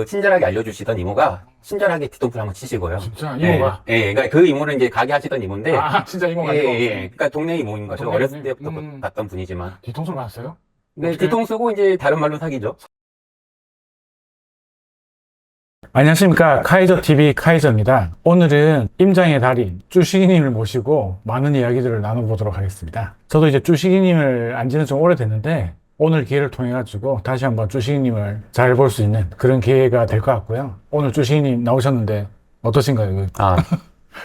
친절하게 알려주시던 이모가 친절하게 뒤통수를 한번 치시고요. 진짜 이모가? 그러니까 그 이모는 이제 가게 하시던 이모인데, 진짜 이모가 아니고? 그러니까 동네 이모인 거죠. 동네 어렸을 이모님? 때부터 봤던 분이지만. 뒤통수를 맞았어요? 네, 어떻게? 뒤통수고 이제 다른 말로 사귀죠. 안녕하십니까, 카이저TV 카이저입니다. 오늘은 임장의 달인 쭈식이님을 모시고 많은 이야기들을 나눠보도록 하겠습니다. 저도 이제 쭈식이님을 안 지는 좀 오래됐는데 오늘 기회를 통해 가지고 다시 한번 쭈식이님을 잘 볼 수 있는 그런 기회가 될 것 같고요. 오늘 쭈식이님 나오셨는데 어떠신가요?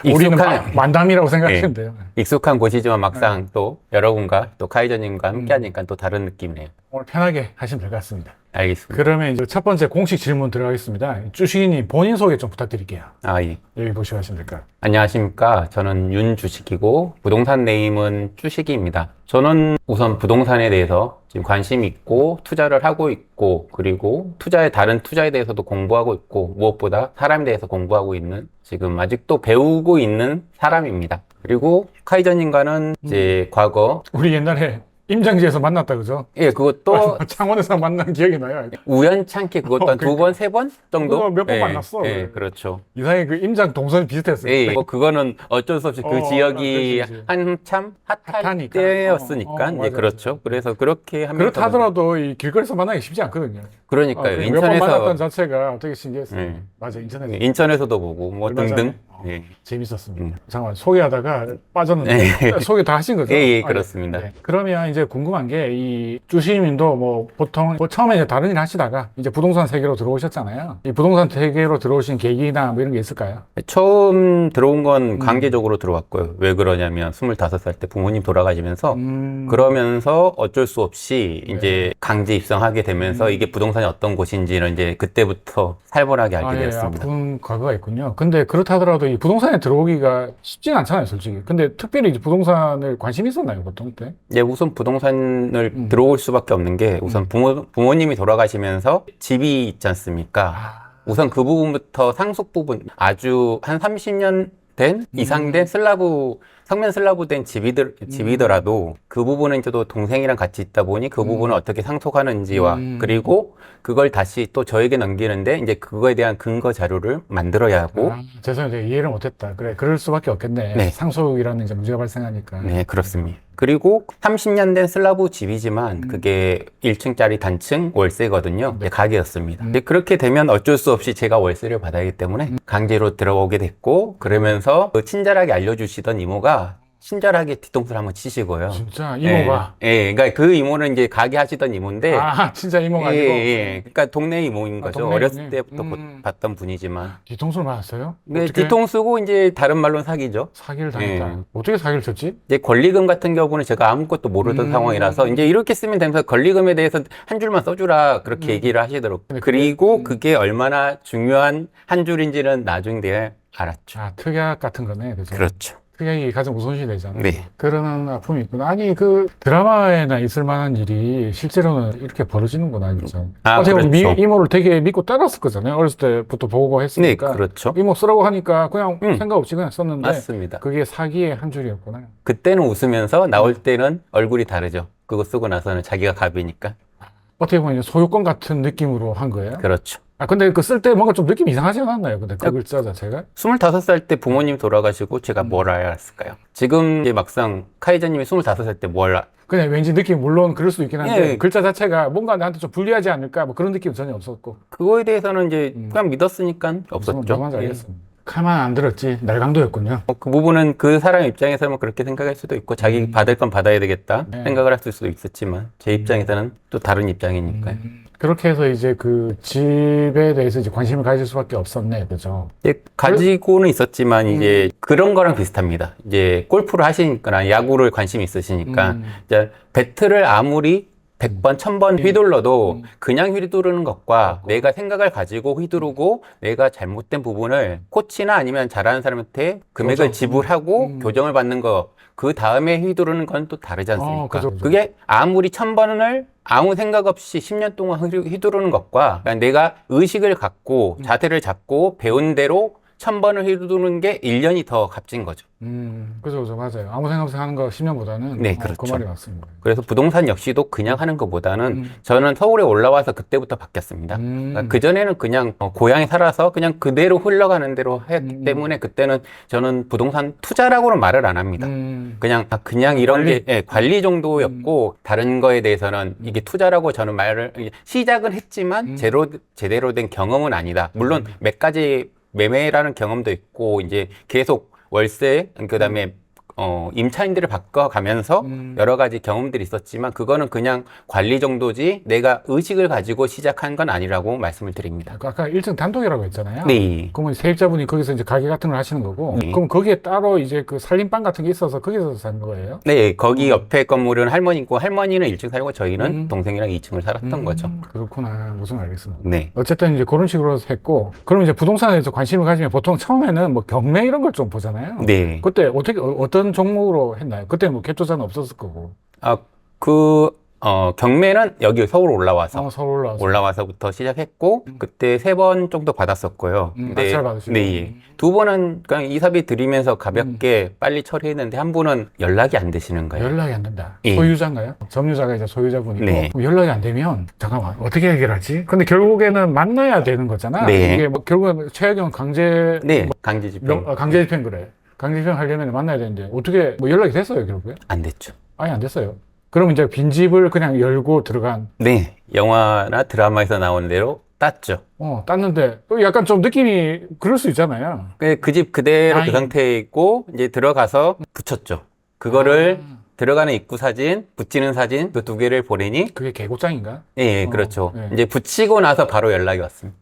우리는 만담이라고 생각했는데요. 익숙한 곳이지만 막상 또 여러분과 또 카이저님과 함께 하니까 또 다른 느낌이네요. 오늘 편하게 하시면 될 것 같습니다. 알겠습니다. 그러면 이제 첫 번째 공식 질문 들어가겠습니다. 쭈식이님 본인 소개 좀 부탁드릴게요. 예. 여기 보시고 하시면 될까요? 안녕하십니까. 저는 윤주식이고 부동산 네임은 쭈식이입니다. 저는 우선 부동산에 대해서 지금 관심이 있고 투자를 하고 있고 그리고 다른 투자에 대해서도 공부하고 있고 무엇보다 사람에 대해서 공부하고 있는 지금 아직도 배우고 있는 사람입니다. 그리고 카이저님과는 이제 과거 우리 옛날에 임장지에서 만났다, 그죠? 그것도 창원에서 만난 기억이 나요. 우연찮게 그것도 한 두 번, 세 번 정도? 몇 번 만났어. 그렇죠. 이상하게 그 임장 동선이 비슷했어요. 뭐 그거는 어쩔 수 없이 그 지역이 그렇지. 한참 핫할 핫하니까. 때였으니까 맞아요. 그렇죠. 그래서 그렇게 하면서 그렇다 하더라도 이 길거리에서 만나기 쉽지 않거든요. 그러니까요. 몇 번 만났던 인천에서 자체가 되게 신기했어요. 맞아, 인천에서 보고 뭐 얼마 등등. 전에. 재밌었습니다. 잠깐만, 소개하다가 빠졌는데 소개 다 하신 거죠? 그렇습니다. 그러면 이제 궁금한 게 이 쭈시님도 뭐 보통 뭐 처음에 이제 다른 일 하시다가 이제 부동산 세계로 들어오셨잖아요. 이 부동산 세계로 들어오신 계기나 뭐 이런 게 있을까요? 처음 들어온 건 관계적으로 들어왔고요. 왜 그러냐면 25살 때 부모님 돌아가시면서 그러면서 어쩔 수 없이 이제 강제 입성하게 되면서 이게 부동산이 어떤 곳인지를 이제 그때부터 살벌하게 알게 되었습니다. 아픈 과거가 있군요. 근데 그렇다 하더라도 이 부동산에 들어오기가 쉽진 않잖아요, 솔직히. 근데 특별히 이제 부동산을 관심이 있었나요, 보통 때? 우선 부동산을 들어올 수밖에 없는 게 우선 부모님이 돌아가시면서 집이 있지 않습니까? 우선 그 부분부터 상속 부분 아주 한 30년 된 이상 된 성면 슬라브 된 집이더라도 그 부분은 저도 동생이랑 같이 있다 보니 그 부분을 어떻게 상속하는지와 그리고 그걸 다시 또 저에게 넘기는데 이제 그거에 대한 근거 자료를 만들어야 하고 죄송해요. 제가 이해를 못했다. 그래, 그럴 수밖에 없겠네. 네. 상속이라는 이제 문제가 발생하니까. 네, 그렇습니다. 그리고 30년 된 슬라브 집이지만 그게 1층짜리 단층 월세거든요. 가게였습니다. 근데 그렇게 되면 어쩔 수 없이 제가 월세를 받아야 하기 때문에 강제로 들어오게 됐고 그러면서 친절하게 알려주시던 이모가 친절하게 뒤통수를 한번 치시고요. 진짜 이모가? 그러니까 그 이모는 이제 가게 하시던 이모인데 진짜 이모가 아니고? 그러니까 동네 이모인 거죠. 동네 어렸을 이모님? 때부터 봤던 분이지만 뒤통수를 맞았어요? 네, 어떻게? 뒤통수고 이제 다른 말로는 사기죠. 사기를 당했다. 어떻게 사기를 쳤지? 이제 권리금 같은 경우는 제가 아무것도 모르던 상황이라서 이제 이렇게 쓰면 되면서 권리금에 대해서 한 줄만 써주라 그렇게 얘기를 하시더라고요. 그리고 그게 얼마나 중요한 한 줄인지는 나중에 알았죠. 특약 같은 거네, 그죠? 그렇죠. 특약이 가장 우선시 되잖아요. 네. 그런 아픔이 있구나. 아니, 그 드라마에나 있을 만한 일이 실제로는 이렇게 벌어지는구나, 진짜. 어떻게 보면 그렇죠. 이모를 되게 믿고 따랐을 거잖아요. 어렸을 때부터 보고 했으니까. 네, 그렇죠. 이모 쓰라고 하니까 그냥 생각 없이 그냥 썼는데. 맞습니다. 그게 사기의 한 줄이었구나. 그때는 웃으면서 나올 때는 얼굴이 다르죠. 그거 쓰고 나서는 자기가 갑이니까. 어떻게 보면 이제 소유권 같은 느낌으로 한 거예요. 그렇죠. 근데 그 쓸 때 뭔가 좀 느낌이 이상하지 않았나요? 근데 그 글자 자체가? 25살 때 부모님 돌아가시고 제가 뭘 알았을까요? 지금 이제 막상 카이저님이 25살 때 그냥 왠지 느낌, 물론 그럴 수도 있긴 한데 예. 글자 자체가 뭔가 나한테 좀 불리하지 않을까 뭐 그런 느낌은 전혀 없었고. 그거에 대해서는 이제 그냥 믿었으니까 없었죠. 뭔지 알겠습니다. 칼만 안 들었지 날강도였군요. 그 부분은 그 사람 입장에서는 그렇게 생각할 수도 있고 자기 받을 건 받아야 되겠다 생각을 할 수도 있었지만 제 입장에서는 또 다른 입장이니까요. 그렇게 해서 이제 그 집에 대해서 이제 관심을 가질 수밖에 없었네, 그죠? 가지고는 있었지만 이제 그런 거랑 비슷합니다. 이제 골프를 하시니까 야구를 관심이 있으시니까 이제 배트를 아무리 100번, 1000번 휘둘러도 그냥 휘두르는 것과 내가 생각을 가지고 휘두르고 내가 잘못된 부분을 코치나 아니면 잘하는 사람한테 금액을 지불하고 교정을 받는 거 그 다음에 휘두르는 건 또 다르지 않습니까? 그죠. 그게 아무리 1000번을 아무 생각 없이 10년 동안 휘두르는 것과 그냥 내가 의식을 갖고 자세를 잡고 배운 대로 1000번을 휘두르는 게 1년이 더 값진 거죠. 그죠, 맞아요. 아무 생각 없이 하는 거 10년보다는. 네, 그렇죠. 그 말이 맞습니다. 그래서 부동산 역시도 그냥 하는 것보다는 저는 서울에 올라와서 그때부터 바뀌었습니다. 그러니까 그전에는 그냥 고향에 살아서 그냥 그대로 흘러가는 대로 했기 때문에 그때는 저는 부동산 투자라고는 말을 안 합니다. 그냥 이런 관리? 게 관리 정도였고 다른 거에 대해서는 이게 투자라고 저는 말을 시작은 했지만 제대로 된 경험은 아니다. 물론 몇 가지 매매라는 경험도 있고 이제 계속 월세 그다음에 임차인들을 바꿔가면서 여러 가지 경험들이 있었지만 그거는 그냥 관리 정도지 내가 의식을 가지고 시작한 건 아니라고 말씀을 드립니다. 아까 1층 단독이라고 했잖아요. 네. 그러면 세입자분이 거기서 이제 가게 같은 걸 하시는 거고, 네. 그럼 거기에 따로 이제 그 살림방 같은 게 있어서 거기서 사는 거예요? 네, 거기 옆에 건물은 할머니고 할머니는 1층 살고 저희는 동생이랑 2층을 살았던 거죠. 그렇구나. 무슨 알겠습니다. 네. 어쨌든 이제 그런 식으로 했고, 그럼 이제 부동산에 대해서 관심을 가지면 보통 처음에는 뭐 경매 이런 걸 좀 보잖아요. 네. 그때 어떤 종목으로 했나요? 그때 뭐 갭투자는 없었을 거고. 경매는 여기 서울 올라와서 서울 올라와서. 올라와서부터 시작했고 그때 3번 정도 받았었고요. 낙찰 받으시고. 네. 2번은 그냥 이사비 드리면서 가볍게 빨리 처리했는데 한 분은 연락이 안 되시는 거예요. 연락이 안 된다. 예. 소유자인가요? 점유자가 이제 소유자분이고. 네. 그럼 연락이 안 되면 잠깐만 어떻게 해결하지? 근데 결국에는 만나야 되는 거잖아. 네. 이게 뭐 결국은 최악은 강제 네, 강제 집행 강제 집행 그래. 강제 집행 하려면 만나야 되는데 어떻게 뭐 연락이 됐어요 결국에? 안 됐죠. 아니 안 됐어요. 그럼 이제 빈집을 그냥 열고 들어간. 네, 영화나 드라마에서 나오는 대로 땄죠. 땄는데 약간 좀 느낌이 그럴 수 있잖아요. 그 집 그대로 아이. 그 상태에 있고 이제 들어가서 붙였죠. 그거를 들어가는 입구 사진, 붙이는 사진 그 2개를 보내니 그게 개고장인가? 예, 그렇죠. 네. 이제 붙이고 나서 바로 연락이 왔습니다.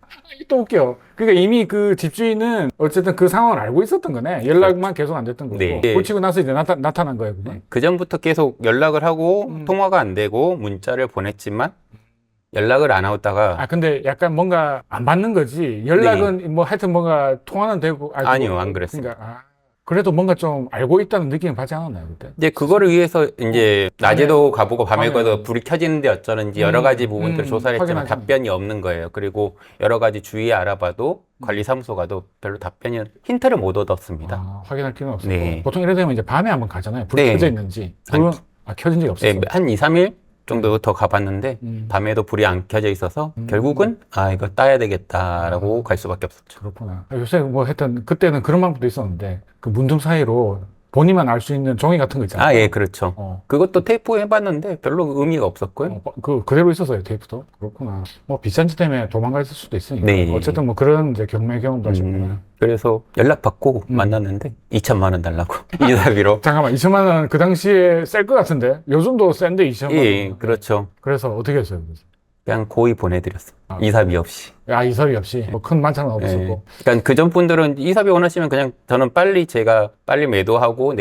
또 웃겨. 그러니까 이미 그 집주인은 어쨌든 그 상황을 알고 있었던 거네. 연락만 계속 안 됐던 거고. 네. 붙이고 나서 이제 나타난 거예요. 그게. 그 전부터 계속 연락을 하고 통화가 안 되고 문자를 보냈지만 연락을 안 하다가 근데 약간 뭔가 안 받는 거지. 연락은 뭐 하여튼 뭔가 통화는 되고. 아니요, 안 그랬어요. 그러니까, 그래도 뭔가 좀 알고 있다는 느낌을 받지 않았나요, 그때? 이제 그거를 위해서 이제 낮에도 가보고 밤에 밤에 가도 불이 켜지는데 어쩌는지 여러 가지 부분들을 조사를 했지만 확인하지. 답변이 없는 거예요. 그리고 여러 가지 주위에 알아봐도 관리사무소 가도 별로 답변이 힌트를 못 얻었습니다. 확인할 필요는 없었고. 네. 보통 이래 되면 이제 밤에 한번 가잖아요. 불이 네. 켜져 있는지. 불은 켜진 적이 없었어요. 네, 한 2, 3일 정도 더 가봤는데 밤에도 불이 안 켜져 있어서 결국은 이거 따야 되겠다라고 갈 수밖에 없었죠. 그렇구나. 요새 뭐 하여튼 그때는 그런 방법도 있었는데 그 문틈 사이로 본인만 알 수 있는 종이 같은 거 있잖아요. 예, 그렇죠. 그것도 테이프 해봤는데 별로 의미가 없었고요. 그대로 있었어요, 테이프도. 그렇구나. 뭐 비싼 집 때문에 도망갔을 수도 있으니까. 네. 어쨌든 뭐 그런 이제 경매 경험도 하셨구나. 그래서 연락받고 만났는데 2천만 원 달라고 이사비로. 잠깐만, 2천만 원 그 당시에 셀 것 같은데? 요즘도 센데 2천만 원. 예, 그렇죠. 그래서 어떻게 했어요? 그냥 고의 보내드렸어요. 이사비 없이. 이사비 없이 뭐 큰 반찬은 없었고. 예. 그러니까 그전 분들은 이사비 원하시면 그냥 저는 제가 빨리 매도하고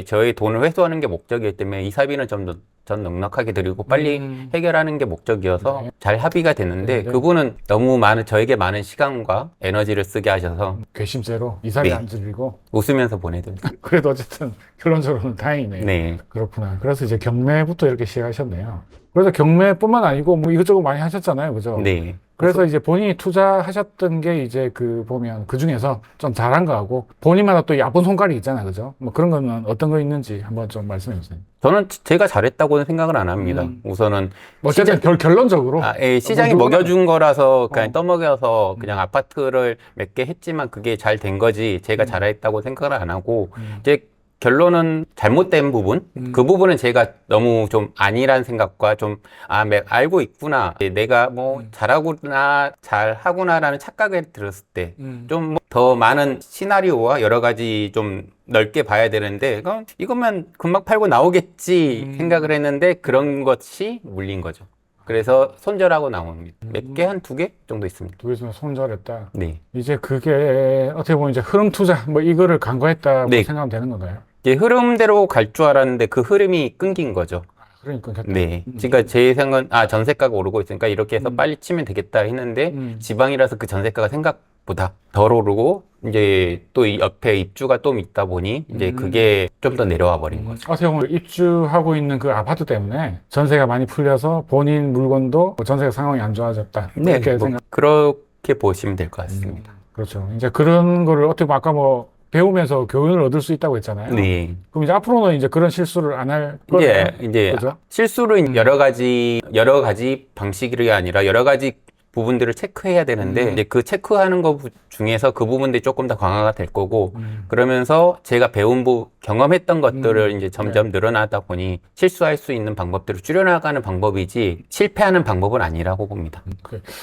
저의 돈을 회수하는 게 목적이기 때문에 이사비는 전 넉넉하게 드리고 빨리 해결하는 게 목적이어서 잘 합의가 됐는데 그분은 너무 저에게 많은 시간과 에너지를 쓰게 하셔서 괘씸죄로 이사비 네. 안 드리고. 웃으면서 보내드렸어요. 그래도 어쨌든 결론적으로는 다행이네요. 네. 그렇구나. 그래서 이제 경매부터 이렇게 시작하셨네요. 그래서 경매뿐만 아니고 뭐 이것저것 많이 하셨잖아요. 그죠? 네. 그래서 이제 본인이 투자하셨던 게 이제 보면 그 중에서 좀 잘한 거하고 본인마다 또 야쁜 손가락이 있잖아요. 그죠? 뭐 그런 거는 어떤 거 있는지 한번 좀 말씀해 주세요. 저는 제가 잘했다고는 생각을 안 합니다. 우선은 어쨌든 결론적으로. 시장이 먹여준 거라서 그냥 떠먹여서 그냥 아파트를 몇 개 했지만 그게 잘 된 거지 제가 잘했다고 생각을 안 하고 이제 결론은 잘못된 부분 그 부분은 제가 너무 좀 아니란 생각과 좀 알고 있구나 내가 뭐 잘하구나 잘하구나라는 착각을 들었을 때 좀 더 많은 시나리오와 여러 가지 좀 넓게 봐야 되는데 이것만 금방 팔고 나오겠지 생각을 했는데 그런 것이 물린 거죠. 그래서 손절하고 나옵니다. 몇 개? 한 2개 정도 있습니다. 2개 중에 손절했다. 네. 이제 그게 어떻게 보면 이제 흐름 투자 뭐 이거를 간과했다 네. 생각하면 되는 건가요? 이제 흐름대로 갈 줄 알았는데 그 흐름이 끊긴 거죠. 그러니까 네. 그러니까 제 생각은 전세가가 오르고 있으니까 이렇게 해서 빨리 치면 되겠다 했는데 지방이라서 그 전세가가 생각보다 덜 오르고 이제 또 이 옆에 입주가 좀 있다 보니 이제 그게 좀 더 내려와 버린 거죠. 어떻게 보면 입주하고 있는 그 아파트 때문에 전세가 많이 풀려서 본인 물건도 전세가 상황이 안 좋아졌다. 네. 이렇게 뭐 생각. 그렇게 보시면 될 것 같습니다. 그렇죠. 이제 그런 거를 어떻게 보면 아까 뭐 배우면서 교훈을 얻을 수 있다고 했잖아요. 네. 그럼 이제 앞으로는 이제 그런 실수를 안 할 거예요. 이제 그죠? 실수를 여러 가지 방식이 아니라 여러 가지 부분들을 체크해야 되는데 이제 그 체크하는 것 중에서 그 부분들이 조금 더 강화가 될 거고 그러면서 제가 경험했던 것들을 이제 점점 늘어나다 보니 실수할 수 있는 방법들을 줄여나가는 방법이지 실패하는 방법은 아니라고 봅니다.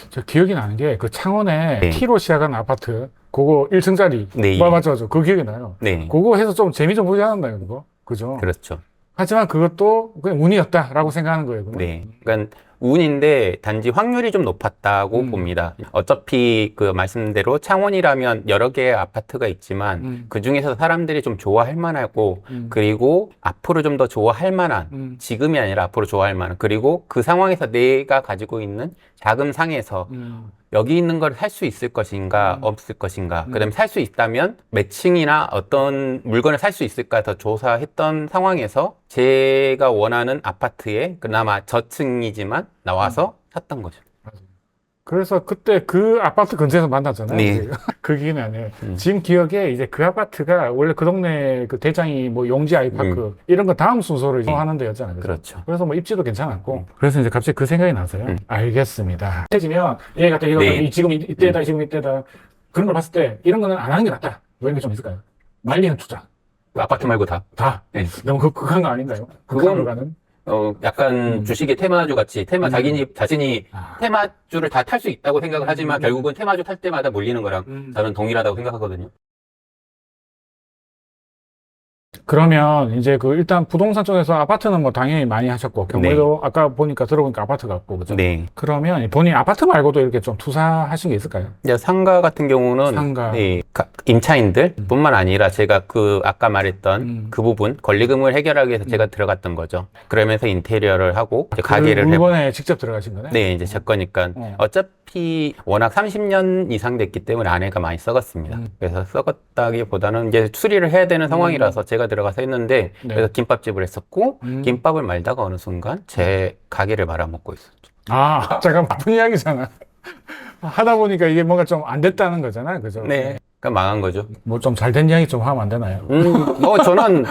저 기억이 나는 게 그 창원에 네. T로 시작하는 아파트 그거 1층짜리 네. 맞아. 그 기억이 나요. 네. 그거 해서 좀 재미 좀 보지 않았나요, 그거? 그죠? 그렇죠. 하지만 그것도 그냥 운이었다라고 생각하는 거예요. 그건. 네. 그러니까 운인데 단지 확률이 좀 높았다고 봅니다. 어차피 그 말씀대로 창원이라면 여러 개의 아파트가 있지만 그 중에서 사람들이 좀 좋아할 만하고 그리고 앞으로 좀 더 좋아할 만한 지금이 아니라 앞으로 좋아할 만한 그리고 그 상황에서 내가 가지고 있는 자금상에서 여기 있는 걸 살 수 있을 것인가 없을 것인가 그다음에 살 수 있다면 몇 층이나 어떤 물건을 살 수 있을까 더 조사했던 상황에서 제가 원하는 아파트에 그나마 저층이지만 나와서 샀던 거죠. 그래서 그때 그 아파트 근처에서 만났잖아요. 네. 그 기억이 나네요. 지금 기억에 이제 그 아파트가 원래 그 동네 그 대장이 뭐 용지 아이파크 이런 거 다음 순서로 이제 하는 데였잖아요. 그죠? 그렇죠. 그래서 뭐 입지도 괜찮았고. 그래서 이제 갑자기 그 생각이 나서요. 알겠습니다. 해지면 얘가 또 이거 네. 지금 이때다 지금 이때다 그런 걸 봤을 때 이런 거는 안 하는 게 낫다. 뭐 이런 게 좀 있을까요? 말리는 투자. 아파트 말고 다. 다. 네. 너무 극한 거 아닌가요? 극한으로 가는. 약간 주식의 테마주 같이 자신이 테마주를 다 탈 수 있다고 생각을 하지만 결국은 테마주 탈 때마다 몰리는 거랑 저는 동일하다고 생각하거든요. 그러면 이제 그 일단 부동산 쪽에서 아파트는 뭐 당연히 많이 하셨고 경매도 아까 보니까 들어보니까 아파트 같고 그죠? 네. 그러면 본인 아파트 말고도 이렇게 좀 투자하신 게 있을까요? 이제 상가 같은 경우는 상가. 임차인들 뿐만 아니라 제가 그 아까 말했던 그 부분 권리금을 해결하기 위해서 제가 들어갔던 거죠. 그러면서 인테리어를 하고 이제 가게를 그 물건에 직접 들어가신 거네? 네, 이제 제 거니까 어차피 워낙 30년 이상 됐기 때문에 아내가 많이 썩었습니다. 그래서 썩었다기보다는 이제 수리를 해야 되는 상황이라서 제가 들어가서 했는데 네. 그래서 김밥집을 했었고 김밥을 말다가 어느 순간 제 가게를 말아먹고 있었죠. 아, 잠깐 나쁜 이야기잖아. 하다 보니까 이게 뭔가 좀 안 됐다는 거잖아요. 그죠? 네, 그러니까 망한 거죠. 뭐 좀 잘 된 이야기 좀 하면 안 되나요? 뭐 저는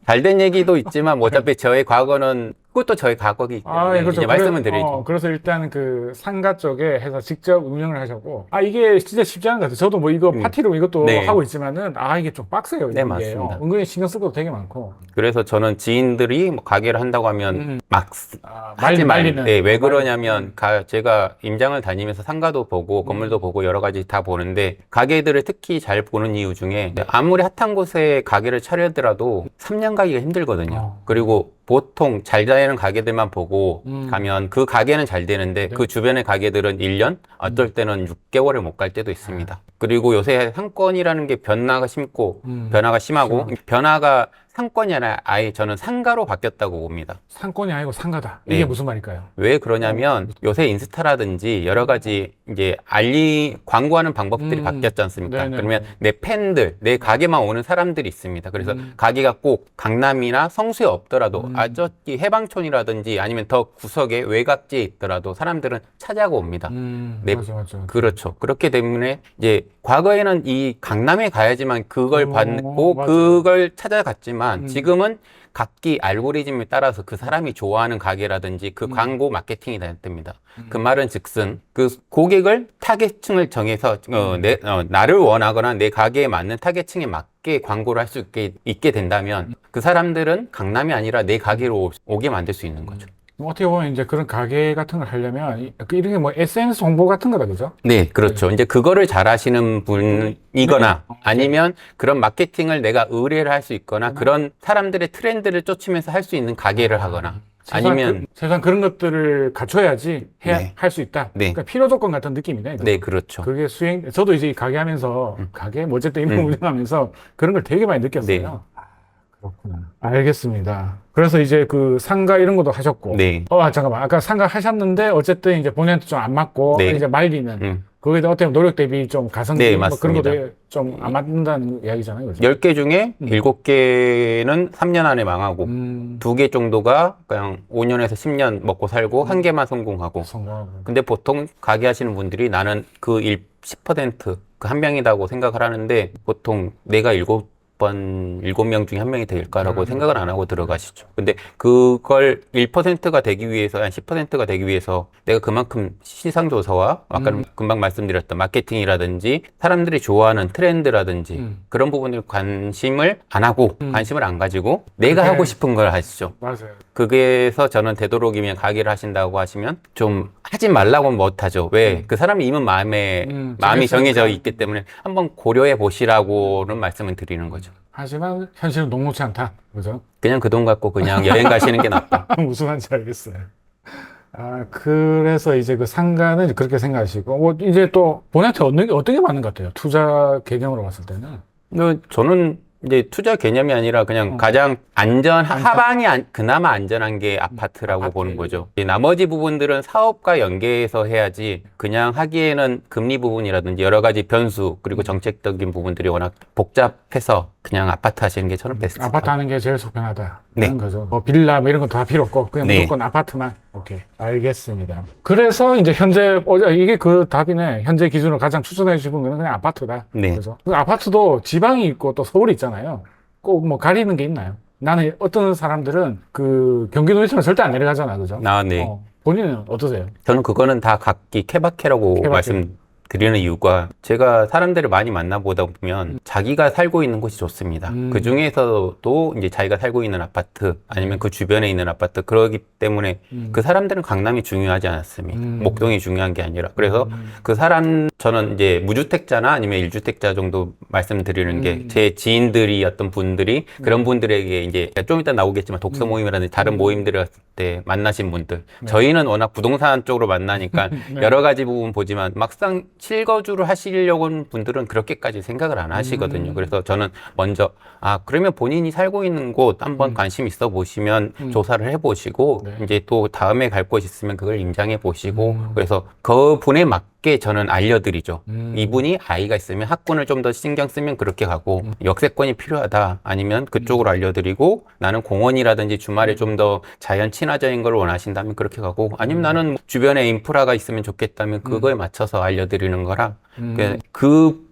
잘된 얘기도 있지만 뭐 어차피 저의 과거는 그것도 저의 과거이기 때문에 예, 그렇죠. 이제 말씀은 드리죠. 그래서 일단 그 상가 쪽에 해서 직접 운영을 하셨고, 이게 진짜 쉽지 않은 것 같아요. 저도 뭐 이거 파티로 이것도 네. 하고 있지만은, 이게 좀 빡세요. 네, 이게. 맞습니다. 은근히 신경 쓸 것도 되게 많고. 그래서 저는 지인들이 뭐 가게를 한다고 하면 막 하지 말리는. 네, 왜 그러냐면 제가 임장을 다니면서 상가도 보고 건물도 보고 여러 가지 다 보는데 가게들을 특히 잘 보는 이유 중에 아무리 핫한 곳에 가게를 차려더라도 3년 가기가 힘들거든요. 그리고 보통 잘 되는 가게들만 보고 가면 그 가게는 잘 되는데 그 주변의 가게들은 1년, 어떨 때는 6개월을 못 갈 때도 있습니다. 그리고 요새 상권이라는 게 변화가 심하고 변화가 상권이 아니라 아예 저는 상가로 바뀌었다고 봅니다. 상권이 아니고 상가다. 네. 이게 무슨 말일까요? 왜 그러냐면 요새 인스타라든지 여러 가지 이제 광고하는 방법들이 바뀌었지 않습니까? 네네. 그러면 내 팬들, 내 가게만 오는 사람들이 있습니다. 그래서 가게가 꼭 강남이나 성수에 없더라도 저기 해방촌이라든지 아니면 더 구석에 외곽지에 있더라도 사람들은 찾아가 옵니다. 맞아. 그렇죠. 그렇기 때문에 이제 과거에는 이 강남에 가야지만 그걸 받고 맞아요. 그걸 찾아갔지만 지금은 각기 알고리즘에 따라서 그 사람이 좋아하는 가게라든지 그 광고 마케팅이 됩니다. 그 말은 즉슨 그 고객을 타겟층을 정해서 나를 원하거나 내 가게에 맞는 타겟층에 맞게 광고를 할 수 있게 된다면 그 사람들은 강남이 아니라 내 가게로 오게 만들 수 있는 거죠. 어떻게 보면 이제 그런 가게 같은 걸 하려면 이런 게 뭐 SNS 홍보 같은 거다, 그죠? 네, 그렇죠. 이제 그거를 잘 하시는 분이거나 아니면 그런 마케팅을 내가 의뢰를 할 수 있거나 그런 사람들의 트렌드를 쫓으면서 할 수 있는 가게를 하거나 아니면 세상 그런 것들을 갖춰야지 네. 할 수 있다. 네. 그러니까 필요 조건 같은 느낌이네. 이거. 네, 그렇죠. 그게 저도 이제 가게 하면서 가게 뭐 어쨌든 이런 운영하면서 그런 걸 되게 많이 느꼈어요. 네. 그렇구나. 알겠습니다. 그래서 이제 그 상가 이런 것도 하셨고. 네. 잠깐만. 아까 상가 하셨는데 어쨌든 이제 본인한테 좀 안 맞고 네. 이제 말리는. 거기에 어떻게 보면 노력 대비 좀 가성비 네, 뭐 그런 맞습니다. 것도 좀 안 맞는다는 이야기잖아요. 그죠? 10개 중에 7개는 3년 안에 망하고 2개 정도가 그냥 5년에서 10년 먹고 살고 1개만 성공하고 성공하고. 근데 보통 가게 하시는 분들이 나는 그 10% 그 한 명이라고 생각을 하는데 보통 내가 7명 중에 한 명이 될까라고 생각을 안 하고 들어가시죠. 근데 그걸 1%가 되기 위해서, 한 10%가 되기 위해서 내가 그만큼 시상조사와 아까 금방 말씀드렸던 마케팅이라든지 사람들이 좋아하는 트렌드라든지 그런 부분을 관심을 안 하고 관심을 안 가지고 내가 하고 싶은 걸 하시죠. 맞아요. 그게서 저는 되도록이면 가게를 하신다고 하시면 좀 하지 말라고는 못하죠. 왜? 그 사람이 이미 마음이 정해져 있기 때문에 한번 고려해 보시라고는 말씀을 드리는 거죠. 하지만 현실은 녹록지 않다. 그죠? 그냥 그 돈 갖고 그냥 여행 가시는 게 낫다. 무슨 말인지 알겠어요. 아, 그래서 이제 그 상가는 그렇게 생각하시고, 뭐 이제 또 본인한테 어떤 게 맞는 것 같아요? 투자 개념으로 봤을 때는. 저는 이제 투자 개념이 아니라 그냥 가장 하방이 그나마 안전한 게 아파트라고 보는 거죠. 이 나머지 부분들은 사업과 연계해서 해야지 그냥 하기에는 금리 부분이라든지 여러 가지 변수 그리고 정책적인 부분들이 워낙 복잡해서 그냥 아파트 하시는 게 저는 베스트. 아파트 하는 게 제일 속편하다. 네. 그런 거죠. 뭐 빌라 뭐 이런 거 다 필요 없고 그냥 네. 무조건 아파트만. 오케이. 알겠습니다. 그래서 이제 현재 이게 그 답이네. 현재 기준으로 가장 추천해 주신 거는 그냥 아파트다. 네. 그래서 그 아파트도 지방이 있고 또 서울이 있잖아요. 꼭 뭐 가리는 게 있나요? 나는 어떤 사람들은 그 경기도 밑으로 절대 안 내려가잖아. 그죠? 네. 본인은 어떠세요? 저는 그거는 다 각기 케바케라고 말씀드리는 이유가 제가 사람들을 많이 만나보다 보면 자기가 살고 있는 곳이 좋습니다. 그 중에서도 이제 자기가 살고 있는 아파트 아니면 그 주변에 있는 아파트 그러기 때문에 그 사람들은 강남이 중요하지 않았습니다. 목동이 중요한 게 아니라 그래서 그 사람 저는 이제 무주택자나 아니면 1주택자 정도 말씀드리는 게 제 지인들이 어떤 분들이 그런 분들에게 이제 좀 이따 나오겠지만 독서 모임이라든지 다른 모임들을 갔을 때 만나신 분들 저희는 워낙 부동산 쪽으로 만나니까 여러 가지 부분 보지만 막상 실거주를 하시려고 하는 분들은 그렇게까지 생각을 안 하시거든요. 그래서 저는 먼저 그러면 본인이 살고 있는 곳 한번 관심 있어 보시면 조사를 해보시고 이제 또 다음에 갈 곳 있으면 그걸 임장해 보시고 그래서 그 분에 맞게 저는 알려드리죠. 이분이 아이가 있으면 학군을 좀 더 신경 쓰면 그렇게 가고 역세권이 필요하다 아니면 그쪽으로 알려드리고 나는 공원이라든지 주말에 좀 더 자연 친화적인 걸 원하신다면 그렇게 가고 아니면 나는 주변에 인프라가 있으면 좋겠다면 그거에 맞춰서 알려드리는 거라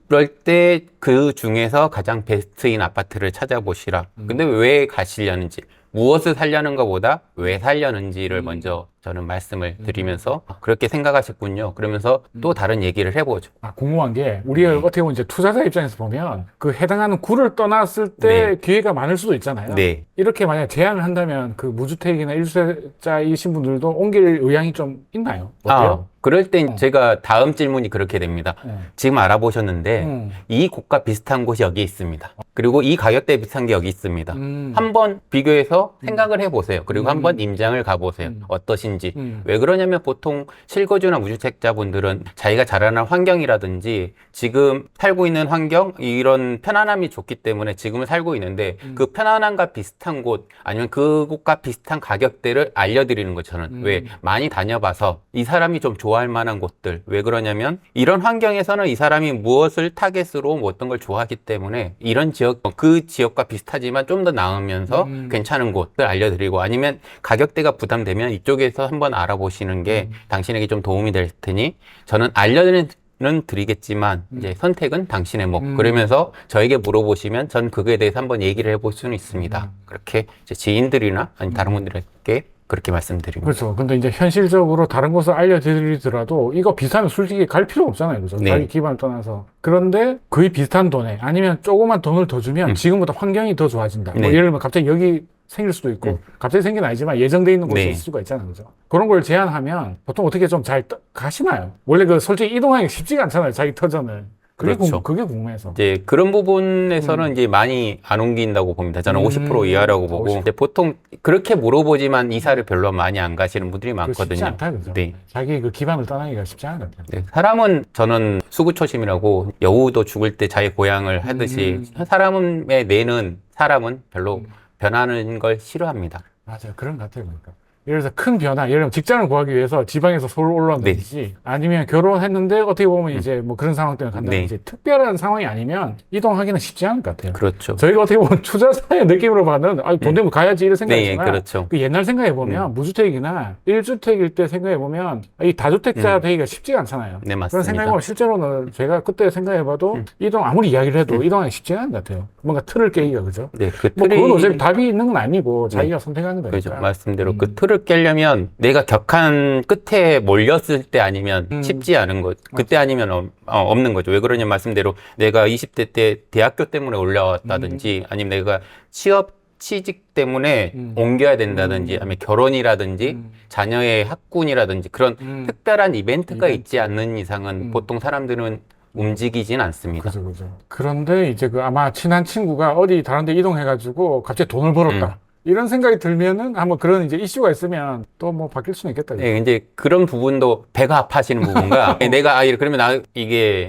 그럴 때 그 중에서 가장 베스트인 아파트를 찾아보시라. 근데 왜 가시려는지 무엇을 살려는 것보다 왜 살려는지를 먼저 저는 말씀을 드리면서 그렇게 생각하셨군요. 그러면서 또 다른 얘기를 해보죠. 궁금한 게 우리가 어떻게 보면 이제 투자자 입장에서 보면 그 해당하는 구를 떠났을 때 기회가 많을 수도 있잖아요. 네. 이렇게 만약 제한을 한다면 그 무주택이나 1주택자이신 분들도 옮길 의향이 좀 있나요? 어때요? 그럴 땐 제가 다음 질문이 그렇게 됩니다. 지금 알아보셨는데 이 곳과 비슷한 곳이 여기 있습니다. 그리고 이 가격대에 비슷한 게 여기 있습니다. 한번 비교해서 생각을 해보세요. 그리고 한번 임장을 가보세요. 어떠신지. 왜 그러냐면 보통 실거주나 무주택자분들은 자기가 자라는 환경이라든지 지금 살고 있는 환경 이런 편안함이 좋기 때문에 지금은 살고 있는데 그 편안함과 비슷한 곳 아니면 그곳과 비슷한 가격대를 알려드리는 거 저는 왜 많이 다녀봐서 이 사람이 좀 좋아할 만한 곳들 왜 그러냐면 이런 환경에서는 이 사람이 무엇을 타겟으로 뭐 어떤 걸 좋아하기 때문에 이런 지역 그 지역과 비슷하지만 좀 더 나으면서 괜찮은 곳을 알려드리고 아니면 가격대가 부담되면 이쪽에서 한번 알아보시는 게 당신에게 좀 도움이 될 테니 저는 알려드리는 드리겠지만 이제 선택은 당신의 몫 그러면서 저에게 물어보시면 전 그거에 대해서 한번 얘기를 해볼 수는 있습니다. 그렇게 이제 지인들이나 아니 다른 분들에게 그렇게 말씀드립니다. 그렇죠. 근데 이제 현실적으로 다른 곳을 알려드리더라도 이거 비슷하면 솔직히 갈 필요 없잖아요. 그죠? 네. 자기 기반을 떠나서. 그런데 거의 비슷한 돈에 아니면 조그만 돈을 더 주면 지금보다 환경이 더 좋아진다. 뭐 네. 예를 들면 갑자기 여기 생길 수도 있고 갑자기 생긴 아니지만 예정돼 있는 곳이 네. 있을 수가 있잖아요. 그죠? 그런 걸 제안하면 보통 어떻게 좀 잘 가시나요? 원래 그 솔직히 이동하기 쉽지가 않잖아요. 자기 터전을. 그렇죠. 그게 궁금해서. 이제 그런 부분에서는 이제 많이 안 옮긴다고 봅니다. 저는 50% 이하라고 보고 50%. 이제 보통 그렇게 물어보지만 이사를 별로 많이 안 가시는 분들이 그거 쉽지 많거든요. 않다. 그죠? 네. 자기 그 기반을 떠나기가 쉽지 않은 것 같아요. 네, 사람은 저는 수구초심이라고 여우도 죽을 때 자기 고향을 하듯이 사람의 뇌는 사람은 별로 변하는 걸 싫어합니다. 맞아요. 그런 것 같아요. 그러니까. 예를 들어서 큰 변화, 예를 들면 직장을 구하기 위해서 지방에서 서울 올라온다든지 아니면 결혼했는데 어떻게 보면 이제 뭐 그런 상황 때문에 간다든지 특별한 상황이 아니면 이동하기는 쉽지 않을 것 같아요. 그렇죠. 저희가 어떻게 보면 투자사의 느낌으로 봐는 돈 되면 가야지 이런 생각이지만 그렇죠. 그 옛날 생각해 보면 무주택이나 1주택일 때 생각해 보면 이 다주택자 되기가 쉽지가 않잖아요. 네, 맞습니다. 그런 생각해 보면 실제로는 제가 그때 생각해 봐도 이동 아무리 이야기를 해도 이동하기 쉽지가 않은 것 같아요. 뭔가 틀을 깨기가 그죠? 네, 그 뭐 틀이 그건 어차피 답이 있는 건 아니고 자기가 선택하는 거니까. 그렇죠. 말씀대로 그 틀을 깨려면 내가 격한 끝에 몰렸을 때 아니면 쉽지 않은 거. 그때 아니면 없는 거죠. 왜 그러냐 말씀대로 내가 20대 때 대학교 때문에 올라왔다든지 아니면 내가 취직 때문에 옮겨야 된다든지 아니면 결혼이라든지 자녀의 학군이라든지 그런 특별한 이벤트가 있지 않는 이상은 보통 사람들은 움직이진 않습니다. 그죠. 그런데 이제 그 아마 친한 친구가 어디 다른 데 이동해가지고 갑자기 돈을 벌었다. 이런 생각이 들면은 한번 그런 이제 이슈가 있으면 또 뭐 바뀔 수는 있겠다. 네, 이제 그런 부분도 배가 아파하시는 부분과 내가 그러면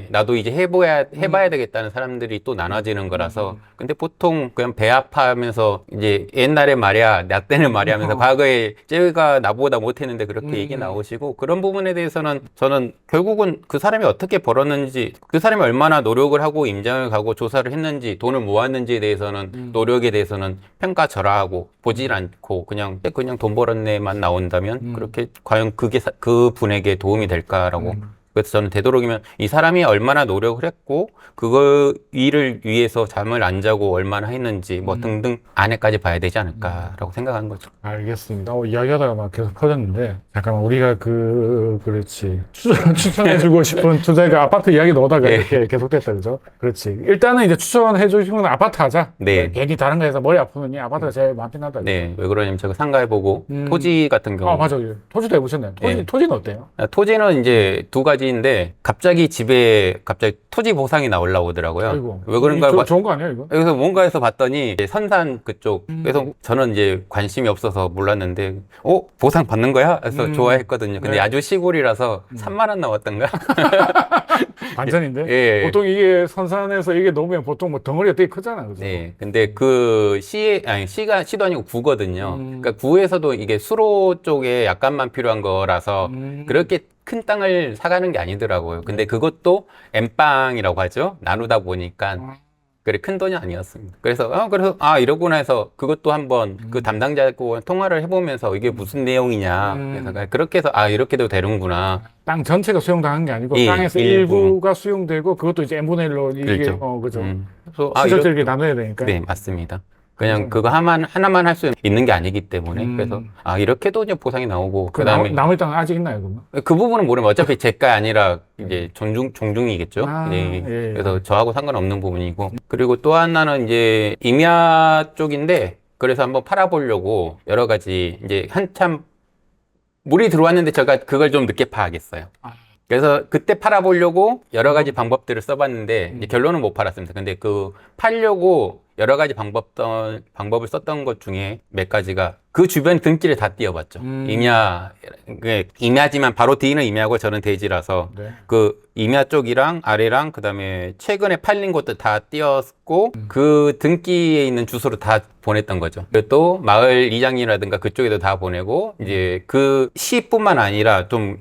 나도 이제 해봐야 되겠다는 사람들이 또 나눠지는 거라서 근데 보통 그냥 배 아파하면서 이제 옛날에 말이야 나 때는 말이야 하면서 과거에 쟤가 나보다 못했는데 그렇게 얘기 나오시고 그런 부분에 대해서는 저는 결국은 그 사람이 어떻게 벌었는지 그 사람이 얼마나 노력을 하고 임장을 가고 조사를 했는지 돈을 모았는지에 대해서는 노력에 대해서는 평가절하하고 보질 않고 그냥 돈 벌었네만 나온다면 그렇게 과연 그게 그 분에게 도움이 될까라고 그래서 저는 되도록이면 이 사람이 얼마나 노력을 했고 그거 일을 위해서 잠을 안 자고 얼마나 했는지 뭐 등등 안에까지 봐야 되지 않을까라고 생각하는 거죠. 알겠습니다. 이야기하다가 막 계속 퍼졌는데 잠깐만 우리가 그렇지 추천해주고 싶은 투자가 아파트 이야기 넣다가 이렇게 계속됐다 그죠? 그렇지. 일단은 이제 추천해주시는 건 아파트 하자. 네. 괜히 다른 거에서 머리 아프느니 아파트가 제일 마음 편하다. 네. 왜 그러냐면 제가 상가해보고 토지 같은 경우 맞아요. 토지도 해보셨나요? 토지는 어때요? 토지는 이제 두 가지인데 갑자기 집에 토지 보상이 나오려고 오더라고요. 아이고. 왜 그런가 좋은 거 아니에요 이거? 그래서 뭔가에서 봤더니 선산 그쪽 그래서 저는 이제 관심이 없어서 몰랐는데 보상 받는 거야? 그래서 좋아했거든요. 근데 네. 아주 시골이라서 3만 원 나왔던가? 반전인데? 예. 보통 이게 선산에서 이게 놓으면 보통 뭐 덩어리가 되게 크잖아 그죠? 네. 근데 그 시도 아니고 구거든요. 그러니까 구에서도 이게 수로 쪽에 약간만 필요한 거라서 그렇게 큰 땅을 사가는 게 아니더라고요. 근데 그것도 엠빵이라고 하죠. 나누다 보니까 그래 큰 돈이 아니었습니다. 그래서 이러구나 해서 그것도 한번 그 담당자하고 통화를 해보면서 이게 무슨 내용이냐. 그래서 그렇게 해서 이렇게도 되는구나. 땅 전체가 수용당한 게 아니고 예, 땅에서 일부가 수용되고 그것도 이제 n분의 1로 이게 그렇죠. 그죠. 그래서 시설적인 나눠야 되니까. 네, 맞습니다. 그냥 그거 하나만 할 수 있는 게 아니기 때문에 그래서 이렇게도 이제 보상이 나오고 그다음에 남의 땅은 아직 있나요 그러면? 그 부분은 모르면 어차피 제가 아니라 이제 종중이겠죠. 네. 예. 그래서 저하고 상관없는 부분이고 그리고 또 하나는 이제 임야 쪽인데 그래서 한번 팔아보려고 여러 가지 이제 한참 물이 들어왔는데 제가 그걸 좀 늦게 파악했어요. 그래서 그때 팔아보려고 여러 가지 방법들을 써봤는데 이제 결론은 못 팔았습니다. 근데 그 팔려고 여러 가지 방법을 썼던 것 중에 몇 가지가 그 주변 등기를 다 띄워봤죠. 임야지만 바로 뒤는 임야고 저는 대지라서 네. 그 임야 쪽이랑 아래랑 그다음에 최근에 팔린 곳도 다 띄웠고 그 등기에 있는 주소로 다 보냈던 거죠. 그리고 또 마을 이장이라든가 그쪽에도 다 보내고 이제 그 시뿐만 아니라 좀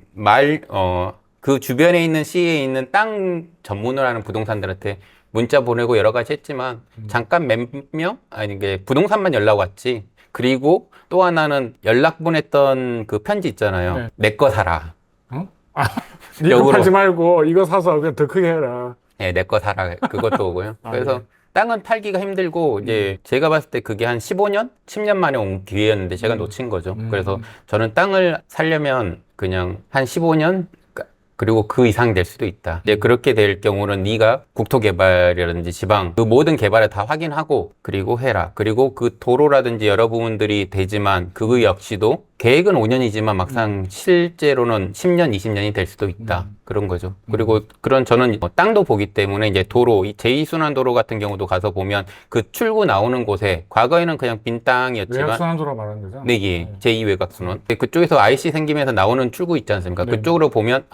그 주변에 있는 시에 있는 땅 전문을 하는 부동산들한테 문자 보내고 여러 가지 했지만 잠깐 몇 명? 이게 부동산만 연락 왔지. 그리고 또 하나는 연락 보냈던 그 편지 있잖아요. 내 거 사라. 이거 역으로. 팔지 말고 이거 사서 그냥 더 크게 해라. 네, 내 거 사라. 그것도 오고요. 그래서 땅은 팔기가 힘들고 이제 제가 봤을 때 그게 한 15년? 10년 만에 온 기회였는데 제가 놓친 거죠. 그래서 저는 땅을 사려면 그냥 한 15년 그리고 그 이상 될 수도 있다. 이제 그렇게 될 경우는 네가 국토개발이라든지 지방 그 모든 개발을 다 확인하고 그리고 해라. 그리고 그 도로라든지 여러 부분들이 되지만 그거 역시도 계획은 5년이지만 막상 실제로는 10년, 20년이 될 수도 있다. 그런 거죠. 그리고 저는 땅도 보기 때문에 이제 도로, 제2순환도로 같은 경우도 가서 보면 그 출구 나오는 곳에 과거에는 그냥 빈 땅이었지만 외곽순환도로 말하는 거죠? 네, 예. 제2외곽순환. 그쪽에서 IC 생기면서 나오는 출구 있지 않습니까? 네. 그쪽으로 보면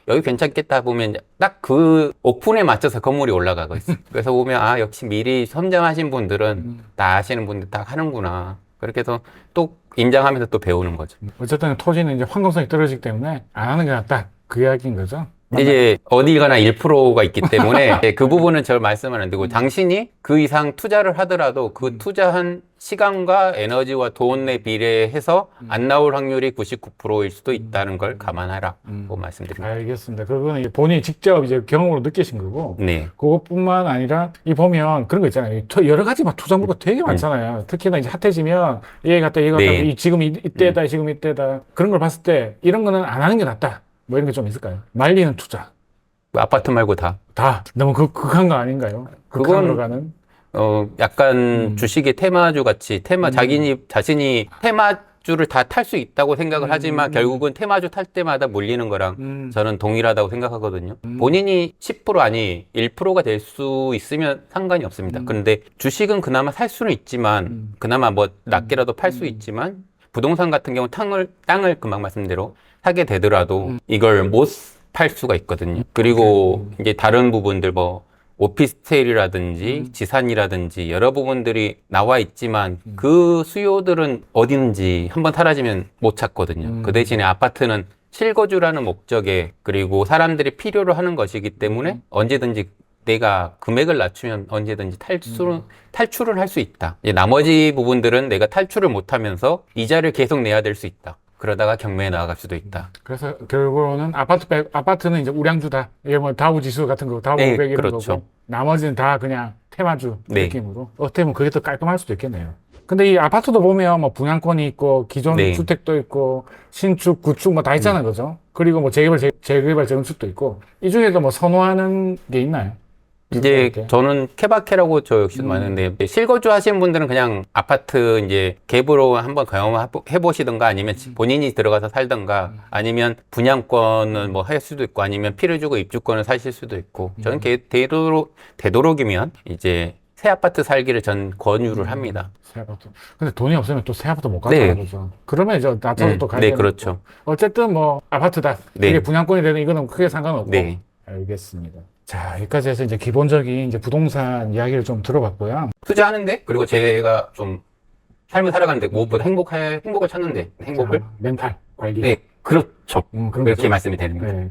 여기 괜찮겠다 보면 딱 그 오픈에 맞춰서 건물이 올라가고 있어요. 그래서 보면 역시 미리 선정하신 분들은 다 아시는 분들 딱 하는구나. 그렇게 해서 또 임장하면서 또 배우는 거죠. 어쨌든 토지는 이제 환경성이 떨어지기 때문에 안 하는 게 낫다. 그 이야기인 거죠. 이제 어딜 가나 1%가 있기 때문에 이제 그 부분은 저 말씀은 안 되고 당신이 그 이상 투자를 하더라도 그 투자한 시간과 에너지와 돈에 비례해서 안 나올 확률이 99%일 수도 있다는 걸 감안하라고 말씀드립니다. 알겠습니다. 그거는 이제 본인이 직접 이제 경험으로 느끼신 거고. 네. 그것뿐만 아니라 이 보면 그런 거 있잖아요. 여러 가지 막 투자물가 되게 많잖아요. 특히나 이제 핫해지면 얘 같다, 얘 같다, 네. 지금 이때다, 지금 이때다. 그런 걸 봤을 때 이런 거는 안 하는 게 낫다. 뭐 이런 게 좀 있을까요? 말리는 투자. 아파트 말고 다. 다 너무 극한 거 아닌가요? 극한으로 가는. 약간 주식의 테마주 같이 자신이 테마주를 다 탈 수 있다고 생각을 하지만 결국은 테마주 탈 때마다 몰리는 거랑 저는 동일하다고 생각하거든요. 본인이 10% 아니 1%가 될 수 있으면 상관이 없습니다. 그런데 주식은 그나마 살 수는 있지만 그나마 뭐 낮게라도 팔 수 있지만 부동산 같은 경우는 땅을 금방 말씀대로 사게 되더라도 이걸 못 팔 수가 있거든요. 그리고 이제 다른 부분들 뭐 오피스텔이라든지 지산이라든지 여러 부분들이 나와 있지만 그 수요들은 어딘지 한번 사라지면 못 찾거든요. 그 대신에 아파트는 실거주라는 목적에 그리고 사람들이 필요로 하는 것이기 때문에 언제든지 내가 금액을 낮추면 언제든지 탈출을 할 수 있다. 이제 나머지 부분들은 내가 탈출을 못하면서 이자를 계속 내야 될 수 있다. 그러다가 경매에 나아갈 수도 있다. 그래서 결국은 아파트는 이제 우량주다. 이게 뭐 다우 지수 같은 거, 다우 500 네, 이런 그렇죠. 거고. 나머지는 다 그냥 테마주 네. 느낌으로. 어떻게 보면 그게 더 깔끔할 수도 있겠네요. 근데 이 아파트도 보면 뭐 분양권이 있고 기존 네. 주택도 있고 신축, 구축 뭐 다 있잖아요. 그죠? 그리고 뭐 재개발, 재건축도 있고. 이 중에도 뭐 선호하는 게 있나요? 이제 이렇게. 저는 케바케라고 저 역시도 많은데 실거주 하시는 분들은 그냥 아파트 이제 갭으로 한번 경험해 보시던가 아니면 본인이 들어가서 살던가 아니면 분양권을 뭐 할 수도 있고 아니면 피를 주고 입주권을 사실 수도 있고 저는 되도록이면 이제 새 아파트 살기를 전 권유를 합니다. 새 아파트. 근데 돈이 없으면 또 새 아파트 못 가잖아요. 네. 그죠? 그러면 이제 낮춰서 또 가야 네, 되는 그렇죠. 거고. 어쨌든 뭐 아파트다. 네. 이게 분양권이 되는 이거는 크게 상관없고. 네. 알겠습니다. 자, 여기까지 해서 이제 기본적인 이제 부동산 이야기를 좀 들어봤고요. 투자하는데 그리고 제가 좀 삶을 살아가는데 무엇보다 행복을 찾는데 행복을 자, 멘탈 관리. 네, 그렇죠. 그런 그렇게 거죠. 말씀이 되는 거죠. 네.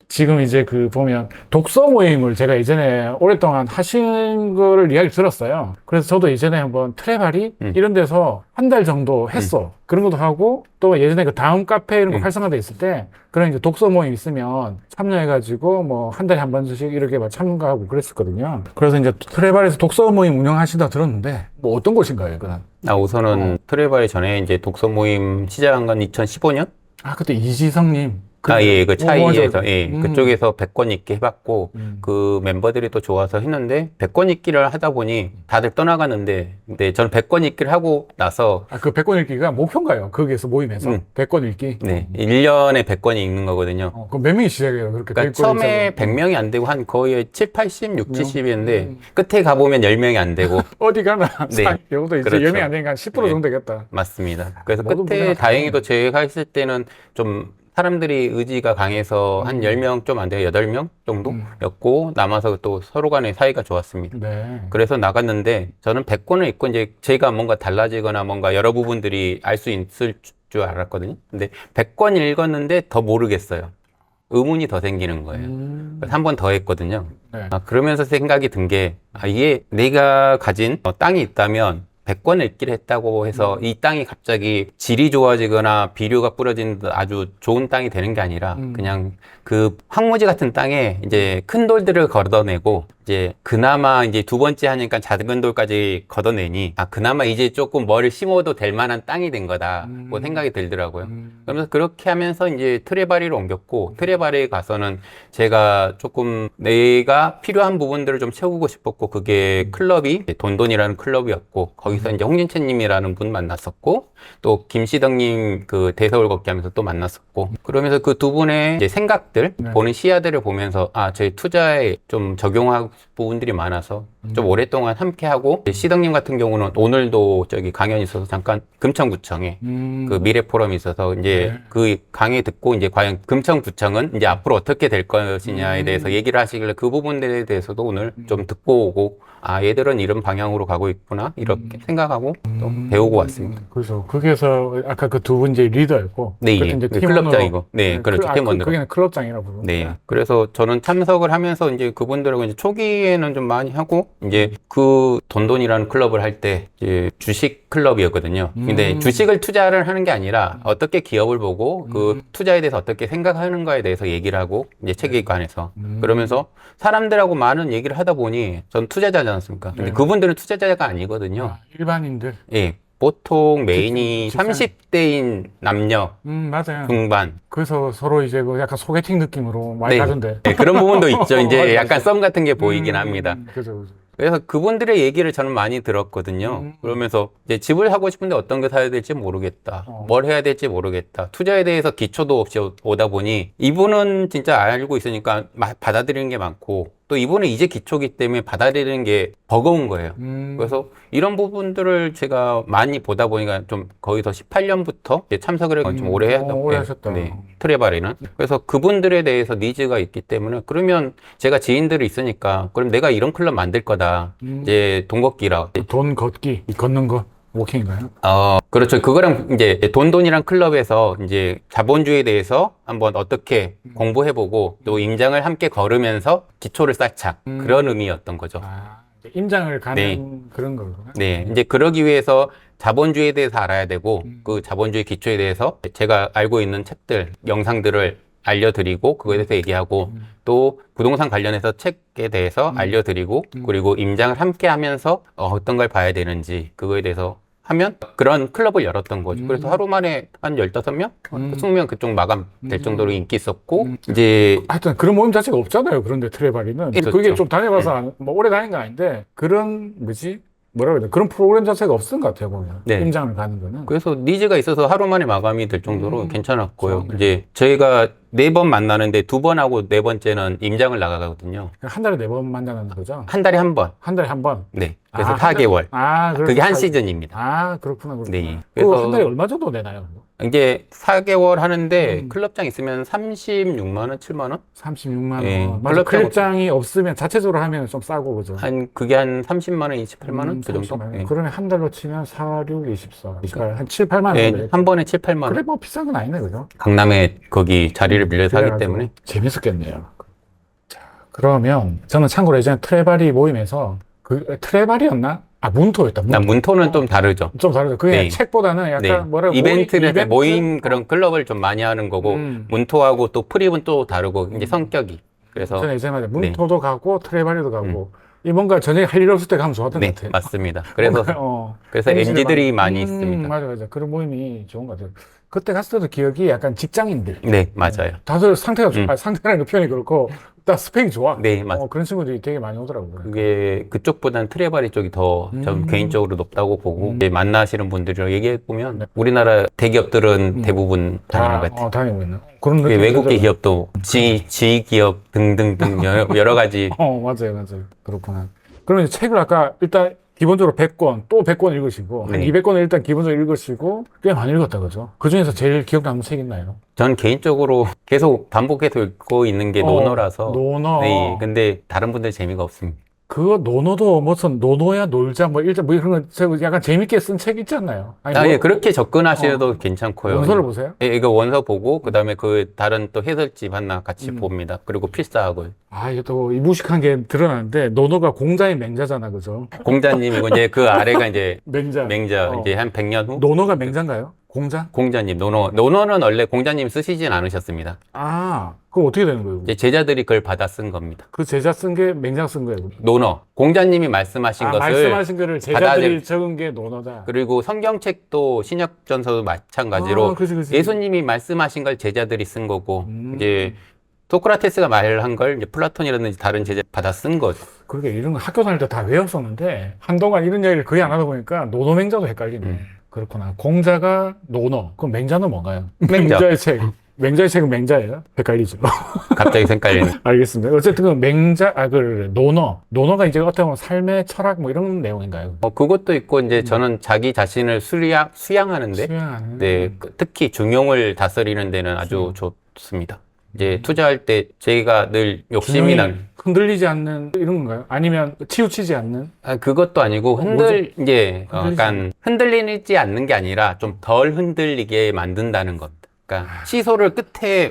지금 이제 그 보면 독서 모임을 제가 예전에 오랫동안 하신 거를 이야기 들었어요. 그래서 저도 예전에 한번 트레바리 이런 데서 한 달 정도 했어. 그런 것도 하고 또 예전에 그 다음 카페 이런 거 활성화돼 있을 때 그런 이제 독서 모임 있으면 참여해가지고 뭐 한 달에 한 번씩 이렇게 막 참가하고 그랬었거든요. 그래서 이제 트레바리에서 독서 모임 운영하시다 들었는데 뭐 어떤 곳인가요, 그건? 우선은 트레바리 전에 이제 독서 모임 시작한 건 2015년? 아, 그때 이지성님. 예, 그 차이에서, 맞아. 예, 그쪽에서 100권 읽기 해봤고, 그 멤버들이 또 좋아서 했는데, 100권 읽기를 하다 보니 다들 떠나가는데, 근데 저는 100권 읽기를 하고 나서, 아, 그 100권 읽기가 목표인가요? 거기에서 모임에서? 100권 읽기? 네, 1년에 100권이 읽는 거거든요. 그럼 몇 명이 시작해요? 그렇게 그러니까 100권이 처음에 100명이 안 되고 한 거의 7, 80, 6, 70이었는데, 끝에 가보면 10명이 안 되고, 어디 가나 네. 여기도 이제 그렇죠. 10명이 안 되니까 10% 네. 정도 되겠다. 맞습니다. 그래서 모두 끝에 문제가 다행히도 제가 했을 때는 좀 사람들이 의지가 강해서 한 10명 좀 안 돼요. 8명 정도였고 남아서 또 서로 간의 사이가 좋았습니다. 네. 그래서 나갔는데 저는 100권을 읽고 이제 제가 뭔가 달라지거나 뭔가 여러 부분들이 알 수 있을 줄 알았거든요. 근데 100권 읽었는데 더 모르겠어요. 의문이 더 생기는 거예요. 그래서 한 번 더 했거든요. 네. 그러면서 생각이 든 게, 이게 내가 가진 땅이 있다면 100권 읽기를 했다고 해서 이 땅이 갑자기 질이 좋아지거나 비료가 뿌려진 아주 좋은 땅이 되는 게 아니라 그냥 그 황무지 같은 땅에 이제 큰 돌들을 걷어내고 이제 그나마 이제 두 번째 하니까 작은 돌까지 걷어내니 그나마 이제 조금 뭐를 심어도 될 만한 땅이 된 거다고 생각이 들더라고요. 그러면서 그렇게 하면서 이제 트레바리로 옮겼고 트레바리에 가서는 제가 조금 내가 필요한 부분들을 좀 채우고 싶었고 그게 클럽이 돈돈이라는 클럽이었고 거기서 이제 홍진채님이라는 분 만났었고 또 김시덕님 그 대서울 걷기 하면서 또 만났었고 그러면서 그 두 분의 이제 생각들 네. 보는 시야들을 보면서 제 투자에 좀 적용할 부분들이 많아서 좀 오랫동안 함께하고 시덕님 같은 경우는 오늘도 저기 강연이 있어서 잠깐 금천구청에 그 미래 포럼이 있어서 이제 네. 그 강의 듣고 이제 과연 금천구청은 이제 앞으로 어떻게 될 것이냐에 대해서 얘기를 하시길래 그 부분들에 대해서도 오늘 좀 듣고 오고 아 얘들은 이런 방향으로 가고 있구나 이렇게 생각하고 또 배우고 왔습니다. 그래서 거기에서 아까 그 두 분 이제 리더였고 네, 그때 예. 이제 그 팀원으로 클럽장이고. 네, 그렇죠. 팀원으로. 그게 클럽장이라고 부르는 네. 그래서 저는 참석을 하면서 이제 그분들하고 이제 초기에는 좀 많이 하고 이제 그 돈돈이라는 클럽을 할 때 이제 주식 클럽이었거든요. 근데 주식을 투자를 하는 게 아니라 어떻게 기업을 보고 그 투자에 대해서 어떻게 생각하는가에 대해서 얘기를 하고 이제 책에 관해서 그러면서 사람들하고 많은 얘기를 하다 보니 전 투자자지 않습니까? 근데 네. 그분들은 투자자가 아니거든요. 아, 일반인들. 예. 보통 메인이 직장. 30대인 남녀 맞아요. 중반 그래서 서로 이제 그 약간 소개팅 느낌으로 많이 네. 가던데. 네, 그런 부분도 있죠. 이제 맞아, 약간 맞아. 썸 같은 게 보이긴 합니다. 그죠, 그죠. 그래서 그분들의 얘기를 저는 많이 들었거든요. 그러면서 이제 집을 하고 싶은데 어떤 거 사야 될지 모르겠다. 뭘 해야 될지 모르겠다. 투자에 대해서 기초도 없이 오다 보니 이분은 진짜 알고 있으니까 받아들이는 게 많고 또 이분은 이제 기초기 때문에 받아들이는 게 버거운 거예요. 그래서 이런 부분들을 제가 많이 보다 보니까 좀 거의 더 18년부터 참석을 좀 오래 했던 오래 하셨다. 네, 트레바리는. 그래서 그분들에 대해서 니즈가 있기 때문에 그러면 제가 지인들이 있으니까 그럼 내가 이런 클럽 만들 거다. 이제 돈 걷기라. 돈 걷기, 이 걷는 거, 워킹인가요? 그렇죠. 그거랑 이제 돈돈이란 클럽에서 이제 자본주의에 대해서 한번 어떻게 공부해보고 또 임장을 함께 걸으면서 기초를 쌓자. 그런 의미였던 거죠. 아, 이제 임장을 가는 네. 그런 거구나. 네, 이제 그러기 위해서 자본주의에 대해서 알아야 되고 그 자본주의 기초에 대해서 제가 알고 있는 책들, 영상들을 알려드리고 그거에 대해서 얘기하고 또 부동산 관련해서 책에 대해서 알려드리고 그리고 임장을 함께 하면서 어떤 걸 봐야 되는지 그거에 대해서 하면 그런 클럽을 열었던 거죠. 그래서 하루 만에 한 15명? 20명 그쪽 마감될 정도로 인기 있었고 이제 하여튼 그런 모임 자체가 없잖아요. 그런데 트레바리는. 있었죠. 그게 좀 다녀봐서 뭐 오래 다닌 건 아닌데 그런 뭐지? 뭐라 그래야 돼? 그런 프로그램 자체가 없은 것 같아요, 보면. 네. 임장을 가는 거는. 그래서 니즈가 있어서 하루 만에 마감이 될 정도로 괜찮았고요. 좋네. 이제 저희가 4번 만나는데 2번 하고 4번째는 임장을 나가거든요. 한 달에 4번 만나는 거죠? 한 달에 한 번. 한 달에 한 번? 네. 그래서 한 달- 4개월. 그게 한 사- 시즌입니다. 아, 그렇구나, 그렇구나. 네. 그거 그래서 한 달에 얼마 정도 내나요? 이제 4개월 하는데 클럽장 있으면 36만 원, 7만 원? 36만 원. 네, 맞아, 클럽장- 클립장이 없으면 자체적으로 하면 좀 싸고, 그죠? 그게 한 30만 원, 28만 원? 그 정도? 30만 원. 네. 그러면 한 달로 치면 4, 6, 24. 그러니까 한 7, 8만 원. 네, 정도. 한 번에 7, 8만 원. 그래, 뭐 비싼 건 아니네, 그죠? 강남에 거기 자리를 빌려서 하기 그래가지고 때문에. 재밌었겠네요. 자, 그러면 저는 참고로 예전에 트레바리 모임에서 그 트레바리였나? 아, 문토였다. 난 문토는 좀 다르죠. 좀 다르죠. 그게 네. 책보다는 약간 네. 뭐라고 이벤트를 모임 그런 클럽을 좀 많이 하는 거고 문토하고 또 프립은 또 다르고 이제 성격이. 그래서 저는 예전에 문토도 가고 트레바리도 가고 이 뭔가 저녁에 할 일 없을 때 가면 좋았던 네, 것 같아요. 맞습니다. 그래서 그래서 MZ 들 MZ들이 많이 있습니다. 맞아, 맞아. 그런 모임이 좋은 것 같아요. 그때 갔을 때도 기억이 약간 직장인들. 네, 맞아요. 다들 상태가 좋아. 상태라는 그 표현이 그렇고, 다 스펙이 좋아. 네, 맞습니다. 그런 친구들이 되게 많이 오더라고요. 그게 그쪽보다는 트레바리 쪽이 더 전 개인적으로 높다고 보고 이제 만나시는 분들이랑 얘기해 보면 우리나라 대기업들은 대부분 다니는 것 같아요. 다니고 있는. 그런 그게 느낌. 외국계 기업도 지기업 등등등 여러 가지. 맞아요, 맞아요. 그렇구나. 그러면 이제 책을 아까 일단 기본적으로 100권, 또 100권 읽으시고, 한 네. 200권을 일단 기본적으로 읽으시고, 꽤 많이 읽었다, 그죠? 그 중에서 제일 기억 남는 책 있나요? 전 개인적으로 계속 반복해서 읽고 있는 게 노노라서. 노노. 네, 근데 다른 분들 재미가 없습니다. 그거 노노도 무슨 노노야 놀자 뭐 일자 뭐 이런 거 약간 재밌게 쓴 책 있지 않나요? 아니, 예, 그렇게 접근하셔도 괜찮고요. 원서를 보세요? 예, 이거 원서 보고 그다음에 그 다른 또 해설집 하나 같이 봅니다. 그리고 필사하고 이게 또 이 무식한 게 드러나는데 노노가 공자의 맹자잖아, 그죠? 공자님이고 이제 그 아래가 이제 맹자. 맹자 이제 한 100년 후 노노가 맹자인가요? 공자? 공자님 노노는 원래 공자님 쓰시진 않으셨습니다. 그럼 어떻게 되는 거예요? 이제 제자들이 그걸 받아 쓴 겁니다. 그 제자 쓴 게 맹자 쓴 거예요? 노노 공자님이 말씀하신 것을 말씀하신 거를 제자들이 받아들- 적은 게 노노다. 그리고 성경책도 신약전서도 마찬가지로 그치. 예수님이 말씀하신 걸 제자들이 쓴 거고 이제 소크라테스가 말한 걸 이제 플라톤이라든지 다른 제자 받아 쓴 거죠. 그러게 이런 거 학교 다닐 때 다 외웠었는데 한동안 이런 이야기를 거의 안 하다 보니까 노노맹자도 헷갈리네. 그렇구나. 공자가 노노. 그럼 맹자는 뭔가요? 맹자. 맹자의 책. 맹자의 책은 맹자예요? 헷갈리죠. 갑자기 헷갈리는. 알겠습니다. 어쨌든 그 맹자, 노너가 이제 어떻게 보면 삶의 철학 뭐 이런 내용인가요? 그것도 있고, 이제 저는 자기 자신을 수양하는데, 수양하는. 네, 특히 중용을 다스리는 데는 아주 좋습니다. 이제 투자할 때 제가 늘 욕심이 균형이 난, 흔들리지 않는 이런 건가요? 아니면 치우치지 않는? 그것도 아니고, 이제, 흔들리지 약간 흔들리지 않는 게 아니라 좀 덜 흔들리게 만든다는 것. 그러니까 시소를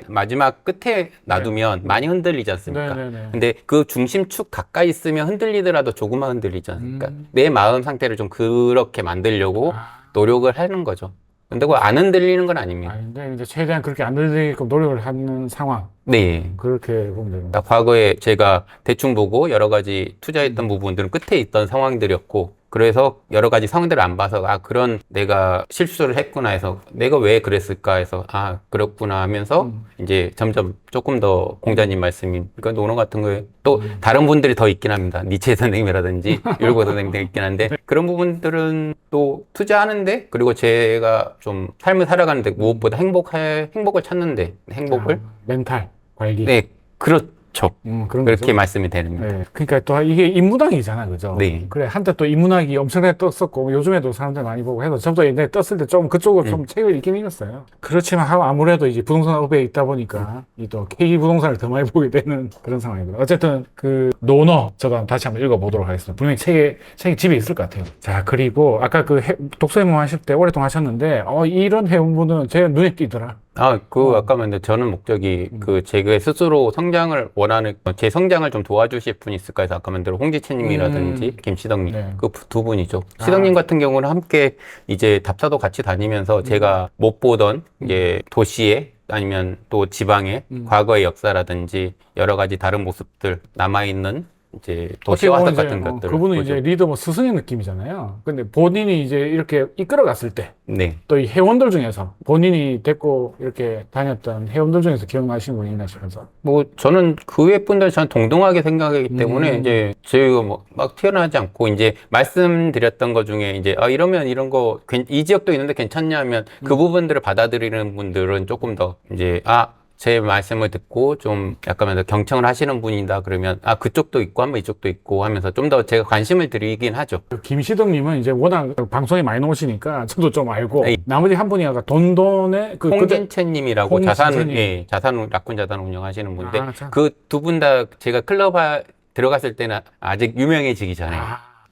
마지막 끝에 놔두면 많이 흔들리지 않습니까? 네네네. 근데 그 중심축 가까이 있으면 흔들리더라도 조금만 흔들리지 않습니까? 내 마음 상태를 좀 그렇게 만들려고 노력을 하는 거죠. 근데 그거 안 흔들리는 건 아닙니다. 아닌데 이제 최대한 그렇게 안 흔들리게끔 노력을 하는 상황. 네. 그렇게 보면 됩니다. 그러니까 과거에 제가 대충 보고 여러 가지 투자했던 부분들은 끝에 있던 상황들이었고, 그래서 여러 가지 상황들을 안 봐서, 그런 내가 실수를 했구나 해서, 내가 왜 그랬을까 해서, 그렇구나 하면서, 이제 점점 조금 더 공자님 말씀이, 그러니까 노노 같은 거에 또 다른 분들이 더 있긴 합니다. 니체 선생님이라든지, 율고 선생님도 있긴 한데, 그런 부분들은 또 투자하는데, 그리고 제가 좀 삶을 살아가는데 무엇보다 행복을 찾는데, 행복을? 멘탈 관리. 네, 그렇죠. 그런 그렇게 거죠. 말씀이 됩니다. 네. 그러니까 또 이게 인문학이잖아, 그죠? 네. 그래, 한때 또 인문학이 엄청나게 떴었고, 요즘에도 사람들 많이 보고 해서, 저도 옛날에 떴을 때 좀 그쪽을 좀 책을 읽긴 읽었어요. 그렇지만 아무래도 이제 부동산 업에 있다 보니까, 이 또 K 부동산을 더 많이 보게 되는 그런 상황이고요. 어쨌든 그 노너, 저도 다시 한번 읽어보도록 하겠습니다. 분명히 책이 집에 있을 것 같아요. 자, 그리고 아까 그 독서회원 하실 때 오랫동안 하셨는데, 이런 회원분은 제 눈에 띄더라. 아까 말했는데 저는 목적이 제가 스스로 성장을 원하는, 제 성장을 좀 도와주실 분이 있을까 해서 아까 말대로 홍지채님이라든지 김시덕님, 네. 그 두 분이죠. 시덕님 같은 경우는 함께 이제 답사도 같이 다니면서 제가 못 보던 이제 도시에 아니면 또 지방의 과거의 역사라든지 여러 가지 다른 모습들 남아있는 이제 도시 화석 같은 것들. 그분은 이제 리더 뭐 스승의 느낌이잖아요. 근데 본인이 이제 이렇게 이끌어갔을 때, 네. 또 이 회원들 중에서 본인이 데리고 이렇게 다녔던 회원들 중에서 기억나시는 분이 있나 싶어서. 저는 그 외 분들 저는 동등하게 생각하기 때문에 이제 저희가 막 튀어나오지 않고 이제 말씀드렸던 것 중에 이제 이러면 이런 거 이 지역도 있는데 괜찮냐 하면 그 부분들을 받아들이는 분들은 조금 더 이제 제 말씀을 듣고 좀 약간 경청을 하시는 분이다 그러면 그쪽도 있고 한번 이쪽도 있고 하면서 좀 더 제가 관심을 드리긴 하죠. 김시덕님은 이제 워낙 방송에 많이 나오시니까 저도 좀 알고, 에이. 나머지 한 분이 아까 돈돈의 홍진채님이라고 홍진채님. 라쿤 자산 운영하시는 분인데 참. 그 두 분 다 제가 클럽 들어갔을 때는 아직 유명해지기 전에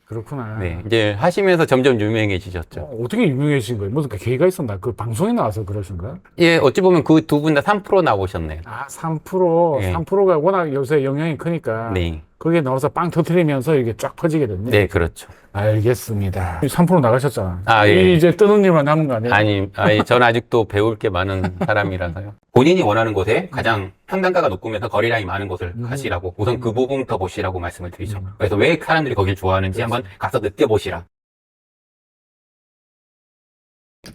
그렇구나. 네, 이제 하시면서 점점 유명해지셨죠. 어떻게 유명해진 거예요? 무슨 계기가 있었나? 그 방송에 나와서 그러신 거야? 예, 어찌 보면 그 두 분 다 3% 나오셨네요. 3%. 네. 3%가 워낙 요새 영향이 크니까. 네. 거기에 나와서 빵 터트리면서 이게 쫙 퍼지게 됐네. 네, 그렇죠. 알겠습니다. 3% 나가셨잖아. 예. 이제 뜨는 일만 남은 거 아니에요? 아니, 저는 아직도 배울 게 많은 사람이라서요. 본인이 원하는 곳에 가장 평단가가 높으면서 거리량이 많은 곳을 가시라고, 우선 그 부분부터 보시라고 말씀을 드리죠. 그래서 왜 사람들이 거길 좋아하는지 한번 가서 느껴보시라.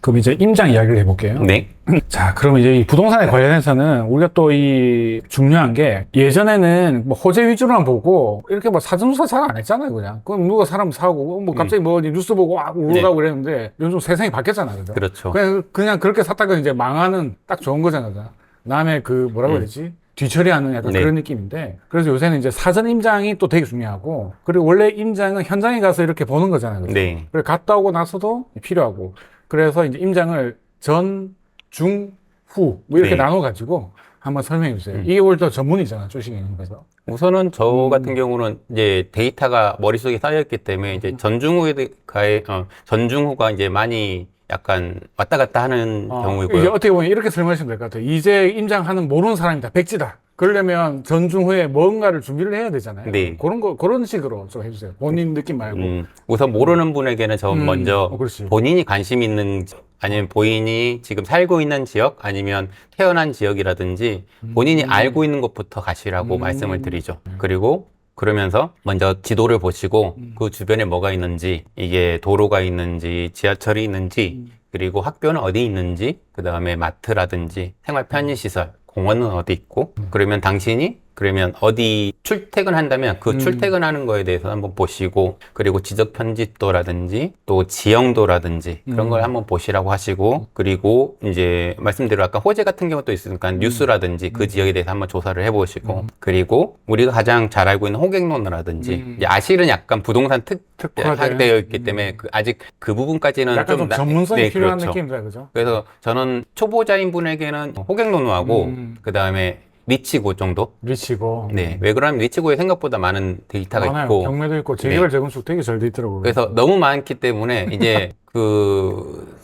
그럼 이제 임장 이야기를 해볼게요. 네. 자, 그럼 이제 이 부동산에 관련해서는 우리가 또 이 중요한 게, 예전에는 뭐 호재 위주로만 보고 이렇게 뭐 사전조사 잘 안 했잖아요, 그냥. 그럼 누가 사람 사고 뭐 갑자기 뭐 뉴스 보고 우울하고 그랬는데, 요즘 세상이 바뀌었잖아요, 그죠? 그렇죠. 그냥 그렇게 샀다가 이제 망하는 딱 좋은 거잖아요. 남의 그 뭐라고 해야 되지? 뒤처리하는 약간 네. 그런 느낌인데, 그래서 요새는 이제 사전 임장이 또 되게 중요하고, 그리고 원래 임장은 현장에 가서 이렇게 보는 거잖아요, 그죠? 네. 그래 갔다 오고 나서도 필요하고, 그래서 이제 임장을 전, 중, 후 뭐 이렇게 네. 나눠가지고 한번 설명해 주세요. 이게 원래 또 전문이잖아, 주식인에서. 우선은 저 같은 경우는 이제 데이터가 머릿속에 쌓여있기 때문에 이제 전중후가 이제 많이 약간 왔다 갔다 하는 경우이고요. 이제 어떻게 보면 이렇게 설명하시면 될 것 같아요. 이제 임장하는 모르는 사람이다, 백지다. 그러려면 전중 후에 뭔가를 준비를 해야 되잖아요. 네. 그런 식으로 좀 해주세요. 본인 느낌 말고. 우선 모르는 분에게는 저 먼저 그렇지. 본인이 관심 있는 아니면 본인이 지금 살고 있는 지역 아니면 태어난 지역이라든지 본인이 알고 있는 곳부터 가시라고 말씀을 드리죠. 그리고 그러면서 먼저 지도를 보시고 그 주변에 뭐가 있는지, 이게 도로가 있는지 지하철이 있는지, 그리고 학교는 어디 있는지, 그 다음에 마트라든지 생활 편의시설, 공원은 어디 있고, 그러면 당신이 그러면 어디 출퇴근한다면 그 출퇴근하는 거에 대해서 한번 보시고, 그리고 지적 편집도라든지 또 지형도라든지 그런 걸 한번 보시라고 하시고, 그리고 이제 말씀대로 아까 호재 같은 경우도 있으니까 뉴스라든지 그 지역에 대해서 한번 조사를 해보시고, 그리고 우리가 가장 잘 알고 있는 호갱노노라든지 이제 아실은 약간 부동산 특화되어 있기 때문에 아직 그 부분까지는 약간 좀 전문성이 네, 필요한 그렇죠. 느낌이다, 그죠? 그래서 저는 초보자인 분에게는 호갱노노하고 그 다음에 리치고 정도. 리치고. 네, 왜 그러냐면 리치고에 생각보다 많은 데이터가 많아요. 있고, 경매도 있고 재개발 재건축 되게 잘 돼 있더라고요. 그래서 너무 많기 때문에 이제 그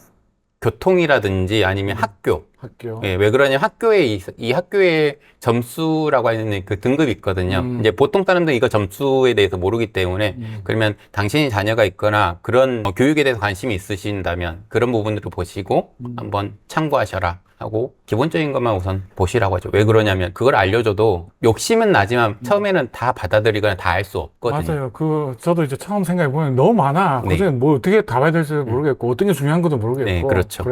교통이라든지 아니면 학교. 예, 왜 그러냐면 학교에 이 학교의 점수라고 하는 그 등급이 있거든요. 이제 보통 사람들은 이거 점수에 대해서 모르기 때문에 그러면 당신이 자녀가 있거나 그런 교육에 대해서 관심이 있으신다면 그런 부분들을 보시고 한번 참고하셔라 하고 기본적인 것만 우선 보시라고 하죠. 왜 그러냐면 그걸 알려줘도 욕심은 나지만 처음에는 다 받아들이거나 다 알 수 없거든요. 맞아요. 저도 이제 처음 생각해보면 너무 많아. 네. 그중에 뭐 어떻게 다 봐야 될지 모르겠고, 어떤 게 중요한 것도 모르겠고. 네, 그렇죠.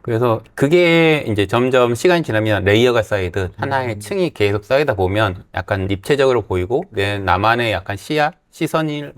그래서 그게 이제 점점 시간이 지나면 레이어가 쌓이듯 하나의 층이 계속 쌓이다 보면 약간 입체적으로 보이고 나만의 약간 시선을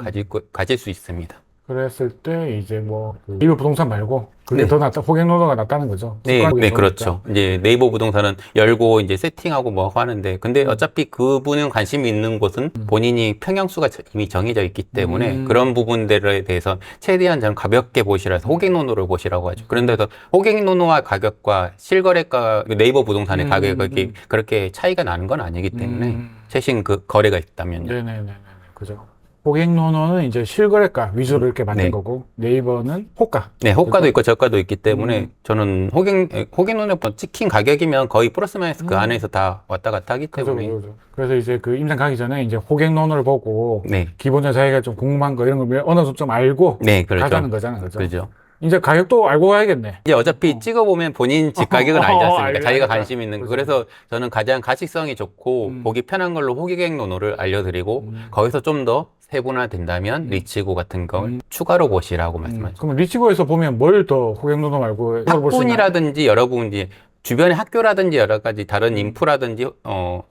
가질 수 있습니다. 그랬을 때 이제 뭐 네이버 부동산 말고 그게 네. 더 낫다, 호갱노노가 낫다는 거죠. 네, 습관이 네, 좋으니까. 그렇죠. 이제 네이버 부동산은 열고 이제 세팅하고 뭐 하는데, 근데 어차피 그분은 관심이 있는 곳은 본인이 평형수가 이미 정해져 있기 때문에 그런 부분들에 대해서 최대한 좀 가볍게 보시라서 호갱노노를 보시라고 하죠. 그런데도 호갱노노와 가격과 실거래가 네이버 부동산의 가격이 그렇게 차이가 나는 건 아니기 때문에 최신 그 거래가 있다면요. 네네네. 그죠. 호갱노노는 이제 실거래가 위주로 이렇게 만든 네. 거고, 네이버는 호가. 네, 호가도 있고 저가도 있기 때문에 저는 호갱노노 찍힌 가격이면 거의 플러스 마이너스 그 안에서 다 왔다 갔다 하기 때문에. 그죠. 그래서 이제 그 임장 가기 전에 이제 호갱노노를 보고 네. 기본적으로 자기가 좀 궁금한 거 이런 걸 어느 정도 좀 알고 네, 그렇죠. 가자는 거잖아요. 그죠? 그죠. 이제 가격도 알고 가야겠네. 이제 어차피 찍어보면 본인 집 가격은 알지 않습니까? 자기가 알겠다. 관심 있는 거. 그죠. 그래서 저는 가장 가식성이 좋고 보기 편한 걸로 호갱노노를 알려드리고 거기서 좀 더 세분화 된다면 리치고 같은 걸 추가로 보시라고 말씀하죠. 그럼 리치고에서 보면 뭘 더 호갱노노 말고 이걸 볼수 있나요? 학군이라든지 여러분 이제 주변에 학교라든지 여러 가지 다른 인프라든지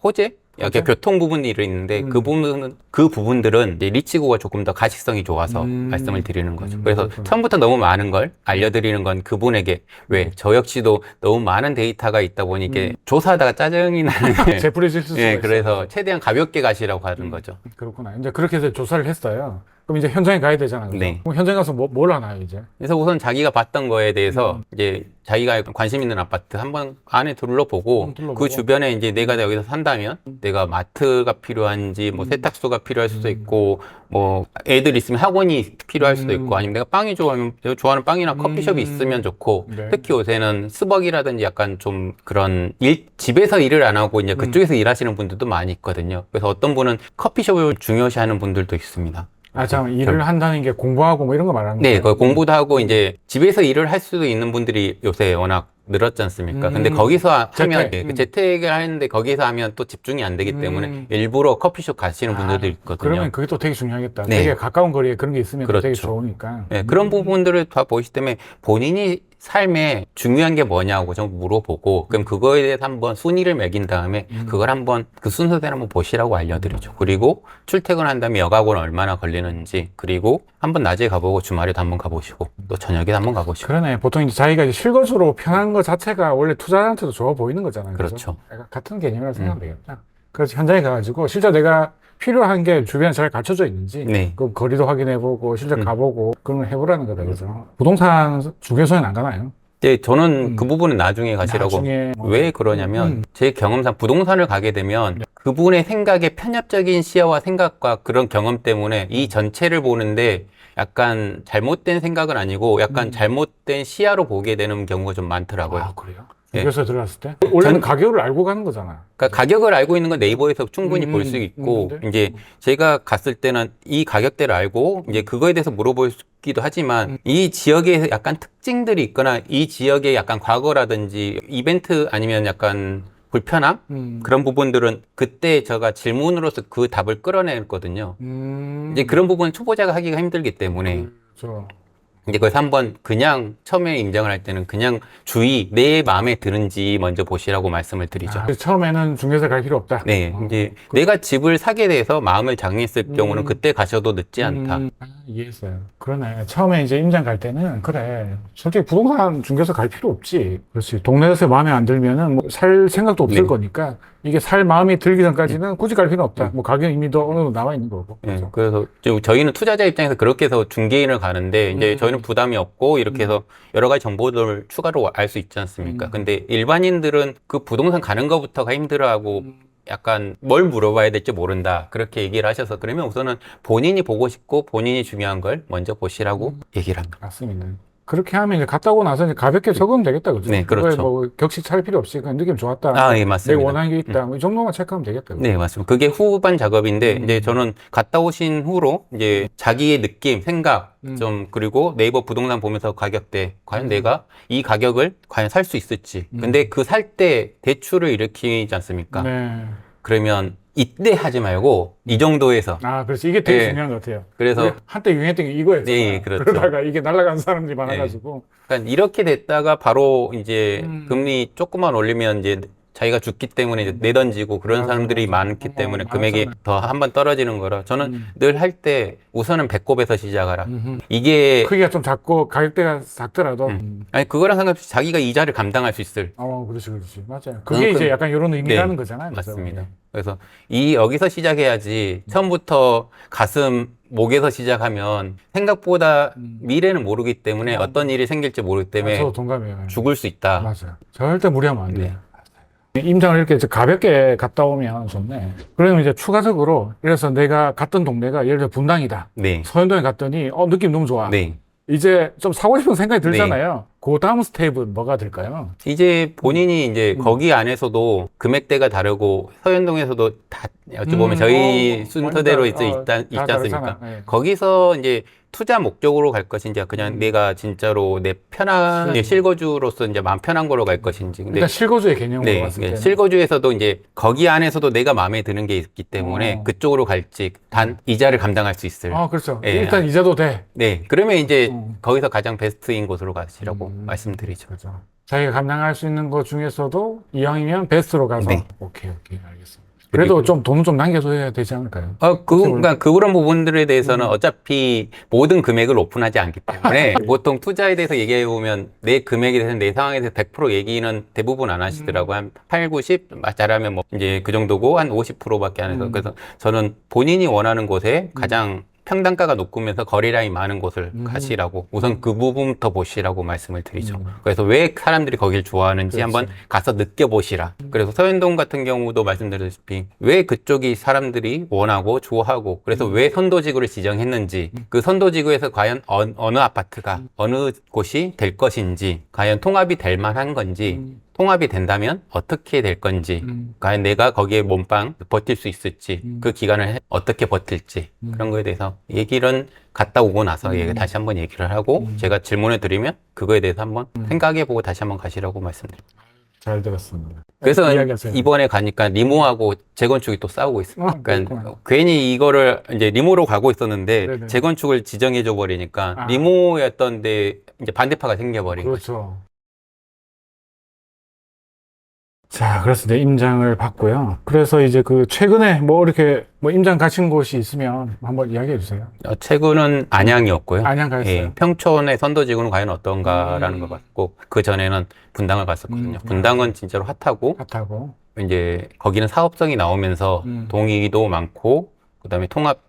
호재? 이렇게 교통 부분이 있는데 그 부분들은 이제 리치고가 조금 더 가식성이 좋아서 말씀을 드리는 거죠. 그래서 처음부터 너무 많은 걸 알려드리는 건 그분에게 왜 저 역시도 너무 많은 데이터가 있다 보니 이게 조사하다가 짜증이 나는 재풀이질 수가 예, 있어요. 그래서 최대한 가볍게 가시라고 하는 거죠. 그렇구나. 이제 그렇게 해서 조사를 했어요. 그럼 이제 현장에 가야 되잖아요. 그죠? 네. 그럼 현장에 가서 뭘 하나요, 이제? 그래서 우선 자기가 봤던 거에 대해서 이제 자기가 관심 있는 아파트 한번 안에 둘러보고 둘러보고. 그 주변에 이제 내가 여기서 산다면 내가 마트가 필요한지 뭐 세탁소가 필요할 수도 있고 뭐 애들 있으면 학원이 필요할 수도 있고 아니면 내가 빵이 좋아하면 내가 좋아하는 빵이나 커피숍이 있으면 좋고 네. 특히 요새는 스벅이라든지 약간 좀 그런 집에서 일을 안 하고 이제 그쪽에서 일하시는 분들도 많이 있거든요. 그래서 어떤 분은 커피숍을 중요시하는 분들도 있습니다. 일을 한다는 게 공부하고 뭐 이런 거 말하는 네, 거예요? 공부도 하고 이제 집에서 일을 할 수도 있는 분들이 요새 워낙 늘었지 않습니까? 근데 거기서 하면 재택을 하는데 거기서 하면 또 집중이 안 되기 때문에 일부러 커피숍 가시는 분들도 있거든요. 그러면 그게 또 되게 중요하겠다. 네. 되게 가까운 거리에 그런 게 있으면 그렇죠. 되게 좋으니까. 네, 그런 부분들을 다 보시기 때문에 본인이 삶에 중요한 게 뭐냐고 좀 물어보고 그럼 그거에 대해서 한번 순위를 매긴 다음에 그걸 한번 그 순서대로 한번 보시라고 알려드리죠. 그리고 출퇴근한 다음에 여가고는 얼마나 걸리는지 그리고 한번 낮에 가보고 주말에도 한번 가보시고 또 저녁에 한번 가보시고. 그러네. 보통 이제 자기가 이제 실거주로 편한 거 자체가 원래 투자자한테도 좋아 보이는 거잖아요. 그렇죠. 약간 같은 개념이라고 생각하면 되겠다. 그래서 현장에 가가지고 실제 내가 필요한 게 주변에 잘 갖춰져 있는지 네. 그 거리도 확인해보고 실제 가보고 그런 걸 해보라는 거다. 그죠? 부동산 중개소에는 안 가나요? 네, 저는 그 부분은 나중에 가시라고. 나중에 왜 그러냐면 제 경험상 부동산을 가게 되면 그분의 생각의 편협적인 시야와 생각과 그런 경험 때문에 이 전체를 보는데 약간 잘못된 생각은 아니고 약간 잘못된 시야로 보게 되는 경우가 좀 많더라고요. 아, 그래요? 네. 중개소에 들어갔을 때? 원래는 가격을 알고 가는 거잖아. 그러니까 가격을 알고 있는 건 네이버에서 충분히 볼 수 있고 이제 제가 갔을 때는 이 가격대를 알고 이제 그거에 대해서 물어보기도 하지만 이 지역에 약간 특징들이 있거나 이 지역의 약간 과거라든지 이벤트 아니면 약간 불편함 그런 부분들은 그때 제가 질문으로서 그 답을 끌어냈거든요. 이제 그런 부분은 초보자가 하기가 힘들기 때문에 그렇죠. 이제 거기서 한번 그냥 처음에 임장을 할 때는 그냥 주의 내 마음에 드는지 먼저 보시라고 말씀을 드리죠. 그래서 처음에는 중개사 갈 필요 없다. 네, 이제 내가 집을 사게 돼서 마음을 장했을 경우는 음. 그때 가셔도 늦지 않다. 이해했어요. 그러네. 처음에 이제 임장 갈 때는 그래. 솔직히 부동산 중개사 갈 필요 없지. 그렇지. 동네에서 마음에 안 들면은 뭐 살 생각도 없을 네. 거니까 이게 살 마음이 들기 전까지는 굳이 갈 필요 없다. 뭐 가격 이미 더 어느 정도 나와 있는 거고. 네, 그렇죠. 그래서 좀 저희는 투자자 입장에서 그렇게 해서 중개인을 가는데 이제 저희는 부담이 없고 이렇게 해서 여러 가지 정보들을 추가로 알 수 있지 않습니까? 근데 일반인들은 그 부동산 가는 것부터가 힘들어하고 약간 뭘 물어봐야 될지 모른다. 그렇게 얘기를 하셔서 그러면 우선은 본인이 보고 싶고 본인이 중요한 걸 먼저 보시라고 얘기를 합니다. 맞습니다. 그렇게 하면 이제 갔다 오고 나서 이제 가볍게 적으면 되겠다. 그죠? 네, 그렇죠. 그거에 뭐 격식 차릴 필요 없이 그냥 느낌 좋았다. 아, 예, 내가 맞습니다. 원하는 게 있다. 뭐이 정도만 체크하면 되겠다. 그죠? 네, 맞습니다. 그게 후반 작업인데, 이제 저는 갔다 오신 후로, 이제 자기의 느낌, 생각, 좀, 그리고 네이버 부동산 보면서 가격대, 과연 내가 이 가격을 과연 살 수 있을지. 근데 그 살 때 대출을 일으키지 않습니까? 네. 그러면 이때 하지 말고, 이 정도에서. 아, 그렇지. 이게 되게 네. 중요한 것 같아요. 그래서, 우리 한때 유행했던 게 이거였잖아요. 네, 그렇죠. 그러다가 이게 날아간 사람들이 많아가지고. 그러니까 이렇게 됐다가 바로 이제 음. 금리 조금만 올리면 이제 자기가 죽기 때문에 이제 내던지고 그런 맞아, 사람들이 맞아. 많기 때문에 맞아. 금액이 더 한 번 떨어지는 거라 저는 늘 할 때 우선은 배꼽에서 시작하라. 이게 크기가 좀 작고 가격대가 작더라도. 아니 그거랑 상관없이 자기가 이자를 감당할 수 있을 그렇지, 그렇지. 맞아요. 그게 이제 약간 이런 의미라는 네, 거잖아요. 그래서. 맞습니다. 그래서 여기서 시작해야지 처음부터 가슴 목에서 시작하면 생각보다 미래는 모르기 때문에 어떤 일이 생길지 모르기 때문에 저도 동감해요. 죽을 수 있다. 맞아요. 절대 무리하면 안 돼요. 네. 임장을 이렇게 가볍게 갔다 오면 좋네. 그러면 이제 추가적으로, 이래서 내가 갔던 동네가 예를 들어 분당이다. 네. 서현동에 갔더니, 느낌 너무 좋아. 네. 이제 좀 사고 싶은 생각이 들잖아요. 그 다음 스텝은 뭐가 될까요? 이제 본인이 이제 거기 안에서도 금액대가 다르고 서현동에서도 다 어찌 보면 저희 순서대로 이제 있지 않습니까? 네. 거기서 이제 투자 목적으로 갈 것인지 그냥 내가 진짜로 내 편한 실거주로서 이제 마음 편한 거로 갈 것인지. 근데 일단 실거주의 개념으로 네, 봤을 네, 때 실거주에서도 이제 거기 안에서도 내가 마음에 드는 게 있기 때문에 그쪽으로 갈지 단 이자를 감당할 수 있을. 그렇죠. 예. 일단 이자도 돼. 네, 그러면 이제 거기서 가장 베스트인 곳으로 가시라고 말씀드리죠. 그렇죠. 자기가 감당할 수 있는 것 중에서도 이왕이면 베스트로 가서. 네. 오케이, 알겠습니다. 그래도 좀 돈은 좀 남겨줘야 되지 않을까요? 그러니까 그런 부분들에 대해서는 어차피 모든 금액을 오픈하지 않기 때문에 보통 투자에 대해서 얘기해 보면 내 금액에 대해서 내 상황에 대해서 100% 얘기는 대부분 안 하시더라고요. 한 8, 90 잘하면 뭐 이제 그 정도고 한 50%밖에 안 해서 그래서 저는 본인이 원하는 곳에 가장 평당가가 높으면서 거래량이 많은 곳을 가시라고 우선 그 부분부터 보시라고 말씀을 드리죠. 그래서 왜 사람들이 거길 좋아하는지 한번 가서 느껴보시라. 그래서 서현동 같은 경우도 말씀드렸다시피 왜 그쪽이 사람들이 원하고 좋아하고 그래서 왜 선도지구를 지정했는지 그 선도지구에서 과연 어느 아파트가 어느 곳이 될 것인지 과연 통합이 될 만한 건지 통합이 된다면 어떻게 될 건지, 과연 내가 거기에 몸빵 버틸 수 있을지, 그 기간을 어떻게 버틸지, 그런 거에 대해서 얘기를 갔다 오고 나서 다시 한번 얘기를 하고, 제가 질문을 드리면 그거에 대해서 한번 생각해보고 다시 한번 가시라고 말씀드립니다. 잘 들었습니다. 그래서 이야기하세요. 이번에 가니까 리모하고 재건축이 또 싸우고 있습니다. 그러니까 그렇구나. 괜히 이거를 이제 리모로 가고 있었는데 네네. 재건축을 지정해줘 버리니까 리모였던데 이제 반대파가 생겨버린 거죠. 그렇죠. 자, 그래서 이제 임장을 받고요. 그래서 이제 그 최근에 뭐 이렇게 뭐 임장 가신 곳이 있으면 한번 이야기해 주세요. 최근은 안양이었고요. 안양 가셨어요? 예, 평촌의 선도지구는 과연 어떤가라는 걸 봤고 그 전에는 분당을 갔었거든요. 분당은 진짜로 핫하고 이제 거기는 사업성이 나오면서 동의도 많고 그다음에 통합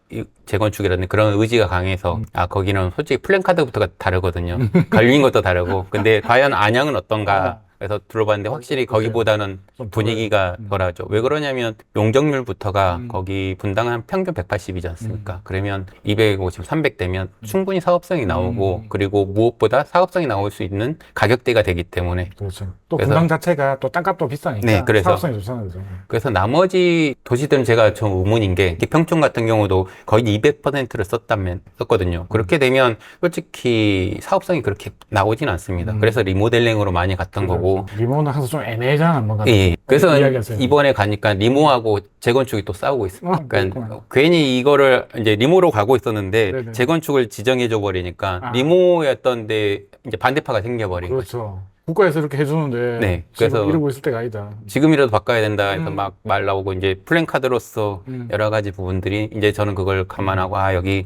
재건축이라는 그런 의지가 강해서 거기는 솔직히 플랜카드부터가 다르거든요. 걸린 것도 다르고 근데 과연 안양은 어떤가 그래서 들어봤는데 확실히 거기보다는 분위기가 덜하죠. 왜 그러냐면 용적률부터가 거기 분당은 한 평균 180이지 않습니까? 그러면 250, 300 되면 충분히 사업성이 나오고 그리고 무엇보다 사업성이 나올 수 있는 가격대가 되기 때문에 그렇죠. 또 분당 자체가 또 땅값도 비싸니까 네, 그래서 사업성이 좋잖아요. 그래서 나머지 도시들은 제가 좀 의문인 게 평촌 같은 경우도 거의 200%를 썼거든요. 그렇게 되면 솔직히 사업성이 그렇게 나오진 않습니다. 그래서 리모델링으로 많이 갔던 거고 하고. 리모는 항상 좀 애매하잖아, 뭔가. 예. 그래서 이야기하세요. 이번에 가니까 리모하고 재건축이 또 싸우고 있어요. 그러니까 그렇구나. 괜히 이거를 이제 리모로 가고 있었는데 네네. 재건축을 지정해줘 버리니까 아. 리모였던데 이제 반대파가 생겨버린 거죠. 그렇죠. 국가에서 이렇게 해주는데 네, 지금 그래서 이러고 있을 때가 아니다. 지금이라도 바꿔야 된다 해서 막 말 나오고 이제 플랜카드로서 여러 가지 부분들이 이제 저는 그걸 감안하고 아 여기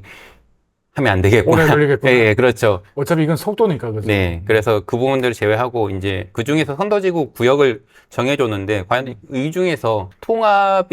하면 안 되겠구나. 오래 걸리겠구나. 예, 예, 그렇죠. 어차피 이건 속도니까, 그죠? 네, 그래서 그 부분들을 제외하고 이제 그 중에서 선도지구 구역을 정해줬는데 과연 이 중에서 통합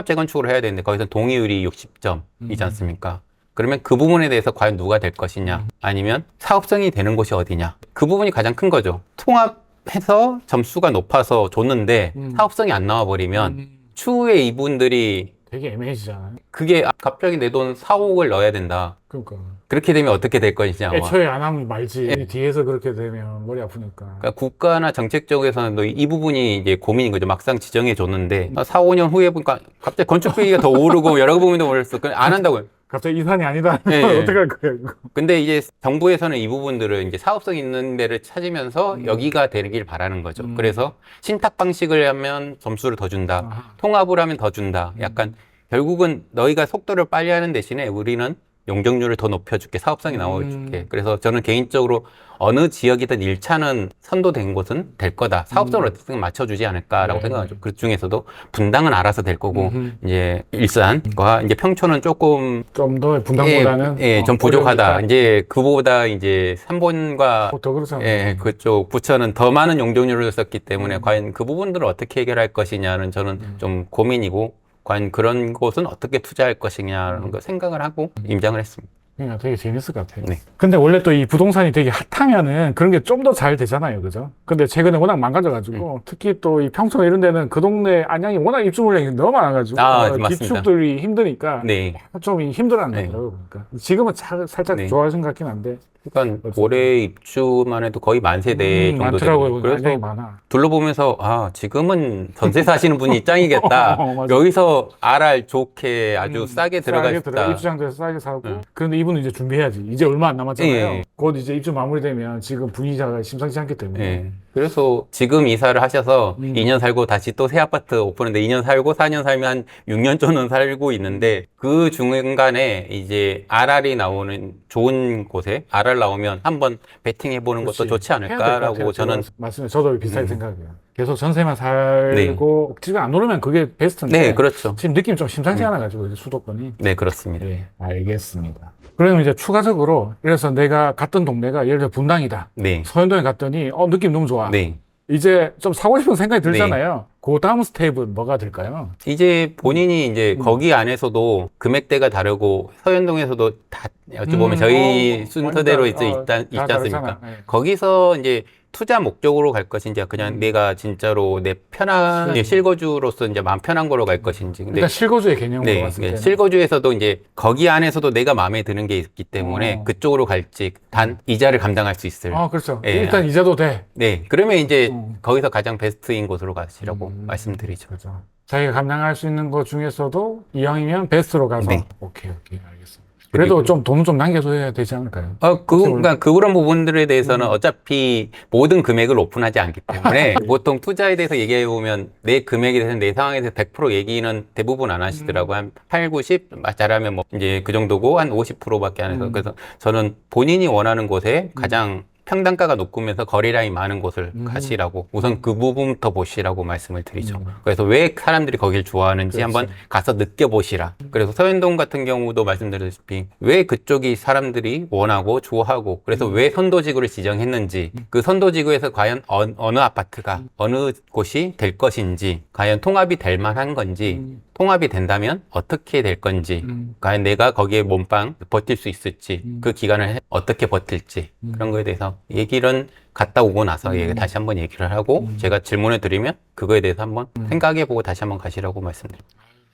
재건축으로 해야 되는데 거기서 동의율이 60점이지 않습니까? 그러면 그 부분에 대해서 과연 누가 될 것이냐 아니면 사업성이 되는 곳이 어디냐 그 부분이 가장 큰 거죠. 통합해서 점수가 높아서 줬는데 사업성이 안 나와 버리면 추후에 이분들이 되게 애매해지잖아요. 그게 갑자기 내 돈 4억을 넣어야 된다. 그러니까. 그렇게 되면 어떻게 될 것이냐. 애초에 안 하면 말지. 뒤에서 그렇게 되면 머리 아프니까. 그러니까 국가나 정책 쪽에서는 이 부분이 이제 고민인 거죠. 막상 지정해 줬는데 4, 5년 후에 보니까 갑자기 건축 비용이 더 오르고 여러 부분도 오르서 안 한다고요. 갑자기 이산이 아니다. 예, 예. 어떡할 거야, 이거. 근데 이제 정부에서는 이 부분들을 이제 사업성 있는 데를 찾으면서 여기가 되길 바라는 거죠. 그래서 신탁 방식을 하면 점수를 더 준다. 아하. 통합을 하면 더 준다. 약간 결국은 너희가 속도를 빨리 하는 대신에 우리는 용적률을 더 높여줄게. 사업성이 나와줄게. 그래서 저는 개인적으로 어느 지역이든 1차는 선도된 곳은 될 거다. 사업성을 어떻게 맞춰주지 않을까라고 네. 생각하죠. 그 중에서도 분당은 알아서 될 거고, 이제 일산과 이제 평촌은 조금 좀 더 분당보다는. 좀 부족하다. 어려우니까. 이제 그보다 이제 삼본과 더 그렇잖아요. 그쪽 부처는 더 많은 용적률을 썼기 때문에 과연 그 부분들을 어떻게 해결할 것이냐는 저는 좀 고민이고, 과연 그런 곳은 어떻게 투자할 것이냐는 걸 생각을 하고 임장을 했습니다. 그러니까 되게 재밌을 것 같아요. 네. 근데 원래 또 이 부동산이 되게 핫하면은 그런 게 좀 더 잘 되잖아요. 그죠? 근데 최근에 워낙 망가져가지고 특히 또 이 평촌 이런 데는 그 동네 안양이 워낙 입주 물량이 너무 많아가지고 맞습니다. 기축들이 힘드니까 네. 좀 힘들어하는 네. 거더라고요. 그러니까 지금은 살짝 네. 좋아진 것 같긴 한데 그러니까 올해 입주만 해도 거의 만 세대 정도 많더라고요. 되고 그래서 굉장히 많아. 둘러보면서 아 지금은 전세 사시는 분이 짱이겠다. 맞아. 여기서 RR 좋게 아주 싸게 들어가 있다. 입주장소에서 싸게 사고 그런데 이분은 이제 준비해야지. 이제 얼마 안 남았잖아요. 예. 곧 이제 입주 마무리되면 지금 분위기가 심상치 않기 때문에 예. 그래서 지금 이사를 하셔서 2년 살고 다시 또 새 아파트 오픈했는데 2년 살고 4년 살면 한 6년 정도는 살고 있는데 그 중간에 이제 RR이 나오는 좋은 곳에 RR 나오면 한번 베팅해보는 것도 좋지 않을까라고 저는 맞습니다. 저도 비슷하게 생각해요. 계속 전세만 살고 집에 안 오르면 그게 베스트인데 네, 그렇죠. 지금 느낌이 좀 심상치 않아가지고 이제 수도권이. 네, 그렇습니다. 네, 알겠습니다. 그러면 이제 추가적으로 이래서 내가 갔던 동네가 예를 들어 분당이다. 네. 서현동에 갔더니 느낌 너무 좋아. 네. 이제 좀 사고 싶은 생각이 들잖아요. 그 다음 스텝은 뭐가 될까요? 이제 본인이 이제 거기 안에서도 금액대가 다르고 서현동에서도 다 어찌 보면 저희 순서대로 있지 않습니까? 다르잖아. 네. 거기서 이제 투자 목적으로 갈 것인지 그냥 내가 진짜로 내 편한 실거주로서 이제 마음 편한 거로 갈 것인지. 근데 일단 실거주의 개념으로 네, 봤을 때는 실거주에서도 이제 거기 안에서도 내가 마음에 드는 게 있기 때문에 그쪽으로 갈지 단 이자를 감당할 수 있을. 그렇죠. 예. 일단 이자도 돼. 네, 그러면 이제 거기서 가장 베스트인 곳으로 가시라고 말씀드리죠. 그렇죠. 자기가 감당할 수 있는 것 중에서도 이왕이면 베스트로 가서 네. 오케이 알겠습니다. 그래도 좀 돈은 좀 남겨줘야 되지 않을까요? 그러니까 그런 부분들에 대해서는 어차피 모든 금액을 오픈하지 않기 때문에 보통 투자에 대해서 얘기해 보면 내 금액에 대해서 내 상황에 대해서 100% 얘기는 대부분 안 하시더라고요. 한 8, 90 잘하면 뭐 이제 그 정도고 한 50%밖에 안 해서 그래서 저는 본인이 원하는 곳에 가장 평당가가 높으면서 거리 라인이 많은 곳을 가시라고 우선 그 부분부터 보시라고 말씀을 드리죠. 그래서 왜 사람들이 거길 좋아하는지 한번 가서 느껴보시라. 그래서 서현동 같은 경우도 말씀드렸다시피 왜 그쪽이 사람들이 원하고 좋아하고 그래서 왜 선도지구를 지정했는지 그 선도지구에서 과연 어느 아파트가 어느 곳이 될 것인지 과연 통합이 될 만한 건지 통합이 된다면 어떻게 될 건지 과연 내가 거기에 몸빵 버틸 수 있을지 그 기간을 어떻게 버틸지 그런 거에 대해서 얘기를 갔다 오고 나서 다시 한번 얘기를 하고 제가 질문을 드리면 그거에 대해서 한번 생각해보고 다시 한번 가시라고 말씀드립니다.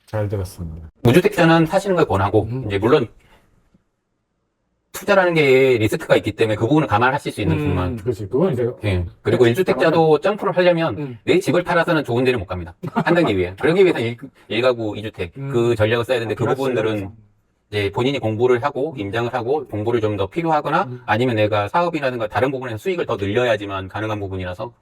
잘 들었습니다. 무주택자는 사시는 걸 권하고 이제 물론 투자라는 게 리스크가 있기 때문에 그 부분을 감안하실 수 있는 분만. 그렇지. 그건 이제 예. 그리고 1주택자도 점프를 하려면 내 집을 팔아서는 좋은 데를 못 갑니다. 한다기 위해. 그러기 위해서 1가구 2주택 그 전략을 써야 되는데 그 부분들은 이제 본인이 공부를 하고 임장을 하고 공부를 좀 더 필요하거나 아니면 내가 사업이라든가 다른 부분에서 수익을 더 늘려야지만 가능한 부분이라서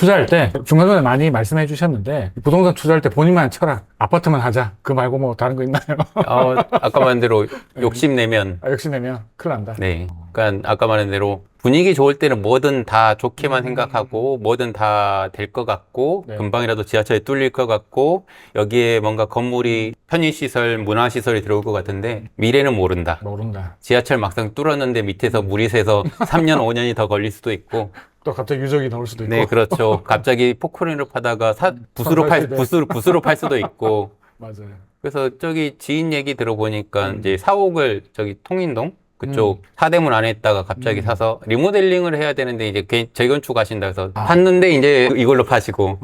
투자할 때 중간중간에 많이 말씀해 주셨는데 부동산 투자할 때 본인만의 철학 아파트만 하자 그 말고 뭐 다른 거 있나요? 아까 말한 대로 욕심내면 욕심내면 큰일 난다. 네. 그러니까 아까 말한 대로 분위기 좋을 때는 뭐든 다 좋게만 생각하고 뭐든 다 될 것 같고 네. 금방이라도 지하철이 뚫릴 것 같고 여기에 뭔가 건물이 편의시설, 문화시설이 들어올 것 같은데 미래는 모른다. 모른다. 지하철 막상 뚫었는데 밑에서 물이 새서 3년, 5년이 더 걸릴 수도 있고 또 갑자기 유적이 나올 수도 있고. 네, 그렇죠. 갑자기 포크레인을 파다가 붓으로 팔 수도 있고 맞아요. 그래서 저기 지인 얘기 들어보니까 이제 사옥을 저기 통인동 그쪽 사대문 안에 있다가 갑자기 사서 리모델링을 해야 되는데 이제 재건축 하신다 해서 팠는데 이제 이걸로 파시고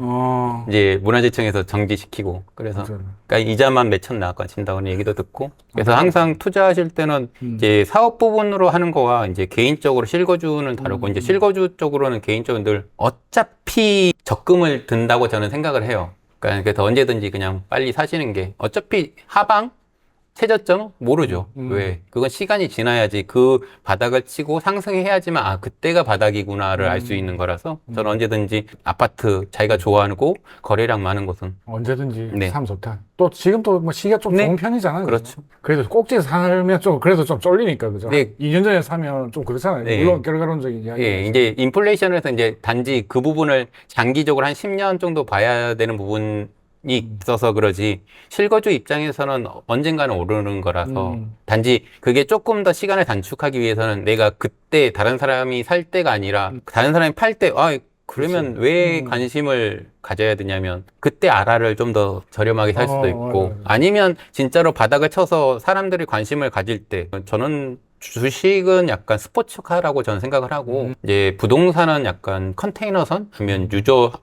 이제 문화재청에서 정지시키고 그래서 맞아요. 그러니까 이자만 몇천 나가신다는 얘기도 듣고 그래서 항상 투자하실 때는 이제 사업 부분으로 하는 거와 이제 개인적으로 실거주는 다르고 이제 실거주 쪽으로는 개인적으로 늘 어차피 적금을 든다고 저는 생각을 해요. 그러니까 그래서 언제든지 그냥 빨리 사시는 게 어차피 하방 최저점 모르죠. 왜? 그건 시간이 지나야지 그 바닥을 치고 상승해야지만 아 그때가 바닥이구나를 알 수 있는 거라서 저는 언제든지 아파트 자기가 좋아하고 거래량 많은 곳은 언제든지 네. 사면 좋다. 또 지금 또 뭐 시기가 좀 네. 좋은 편이잖아요. 그렇죠. 그래도 꼭지에 살면 좀 그래도 좀 쫄리니까 그죠? 네. 2년 전에 사면 좀 그렇잖아요. 네. 물론 결과론적인 이야기. 예, 이제 인플레이션에서 이제 단지 그 부분을 장기적으로 한 10년 정도 봐야 되는 부분이 있어서 그러지 실거주 입장에서는 언젠가는 오르는 거라서 단지 그게 조금 더 시간을 단축하기 위해서는 내가 그때 다른 사람이 살 때가 아니라 다른 사람이 팔 때 그러면 왜 관심을 가져야 되냐면 그때 아라를 좀 더 저렴하게 살 수도 있고 맞아요. 아니면 진짜로 바닥을 쳐서 사람들이 관심을 가질 때 저는 주식은 약간 스포츠카라고 저는 생각을 하고 이제 부동산은 약간 컨테이너선 아니면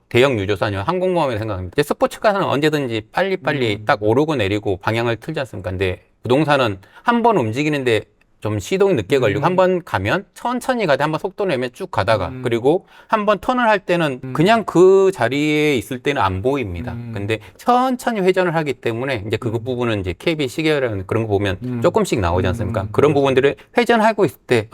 대형 유조선 아니면 항공모함이라고 생각합니다. 이제 스포츠카는 언제든지 빨리빨리 딱 오르고 내리고 방향을 틀지 않습니까? 근데 부동산은 한 번 움직이는데 좀 시동이 늦게 걸리고 한 번 가면 천천히 가다 한 번 속도 내면 쭉 가다가 그리고 한 번 턴을 할 때는 그냥 그 자리에 있을 때는 안 보입니다. 근데 천천히 회전을 하기 때문에 이제 그 부분은 이제 KB 시계라는 그런 거 보면 조금씩 나오지 않습니까? 그런 부분들을 회전하고 있을 때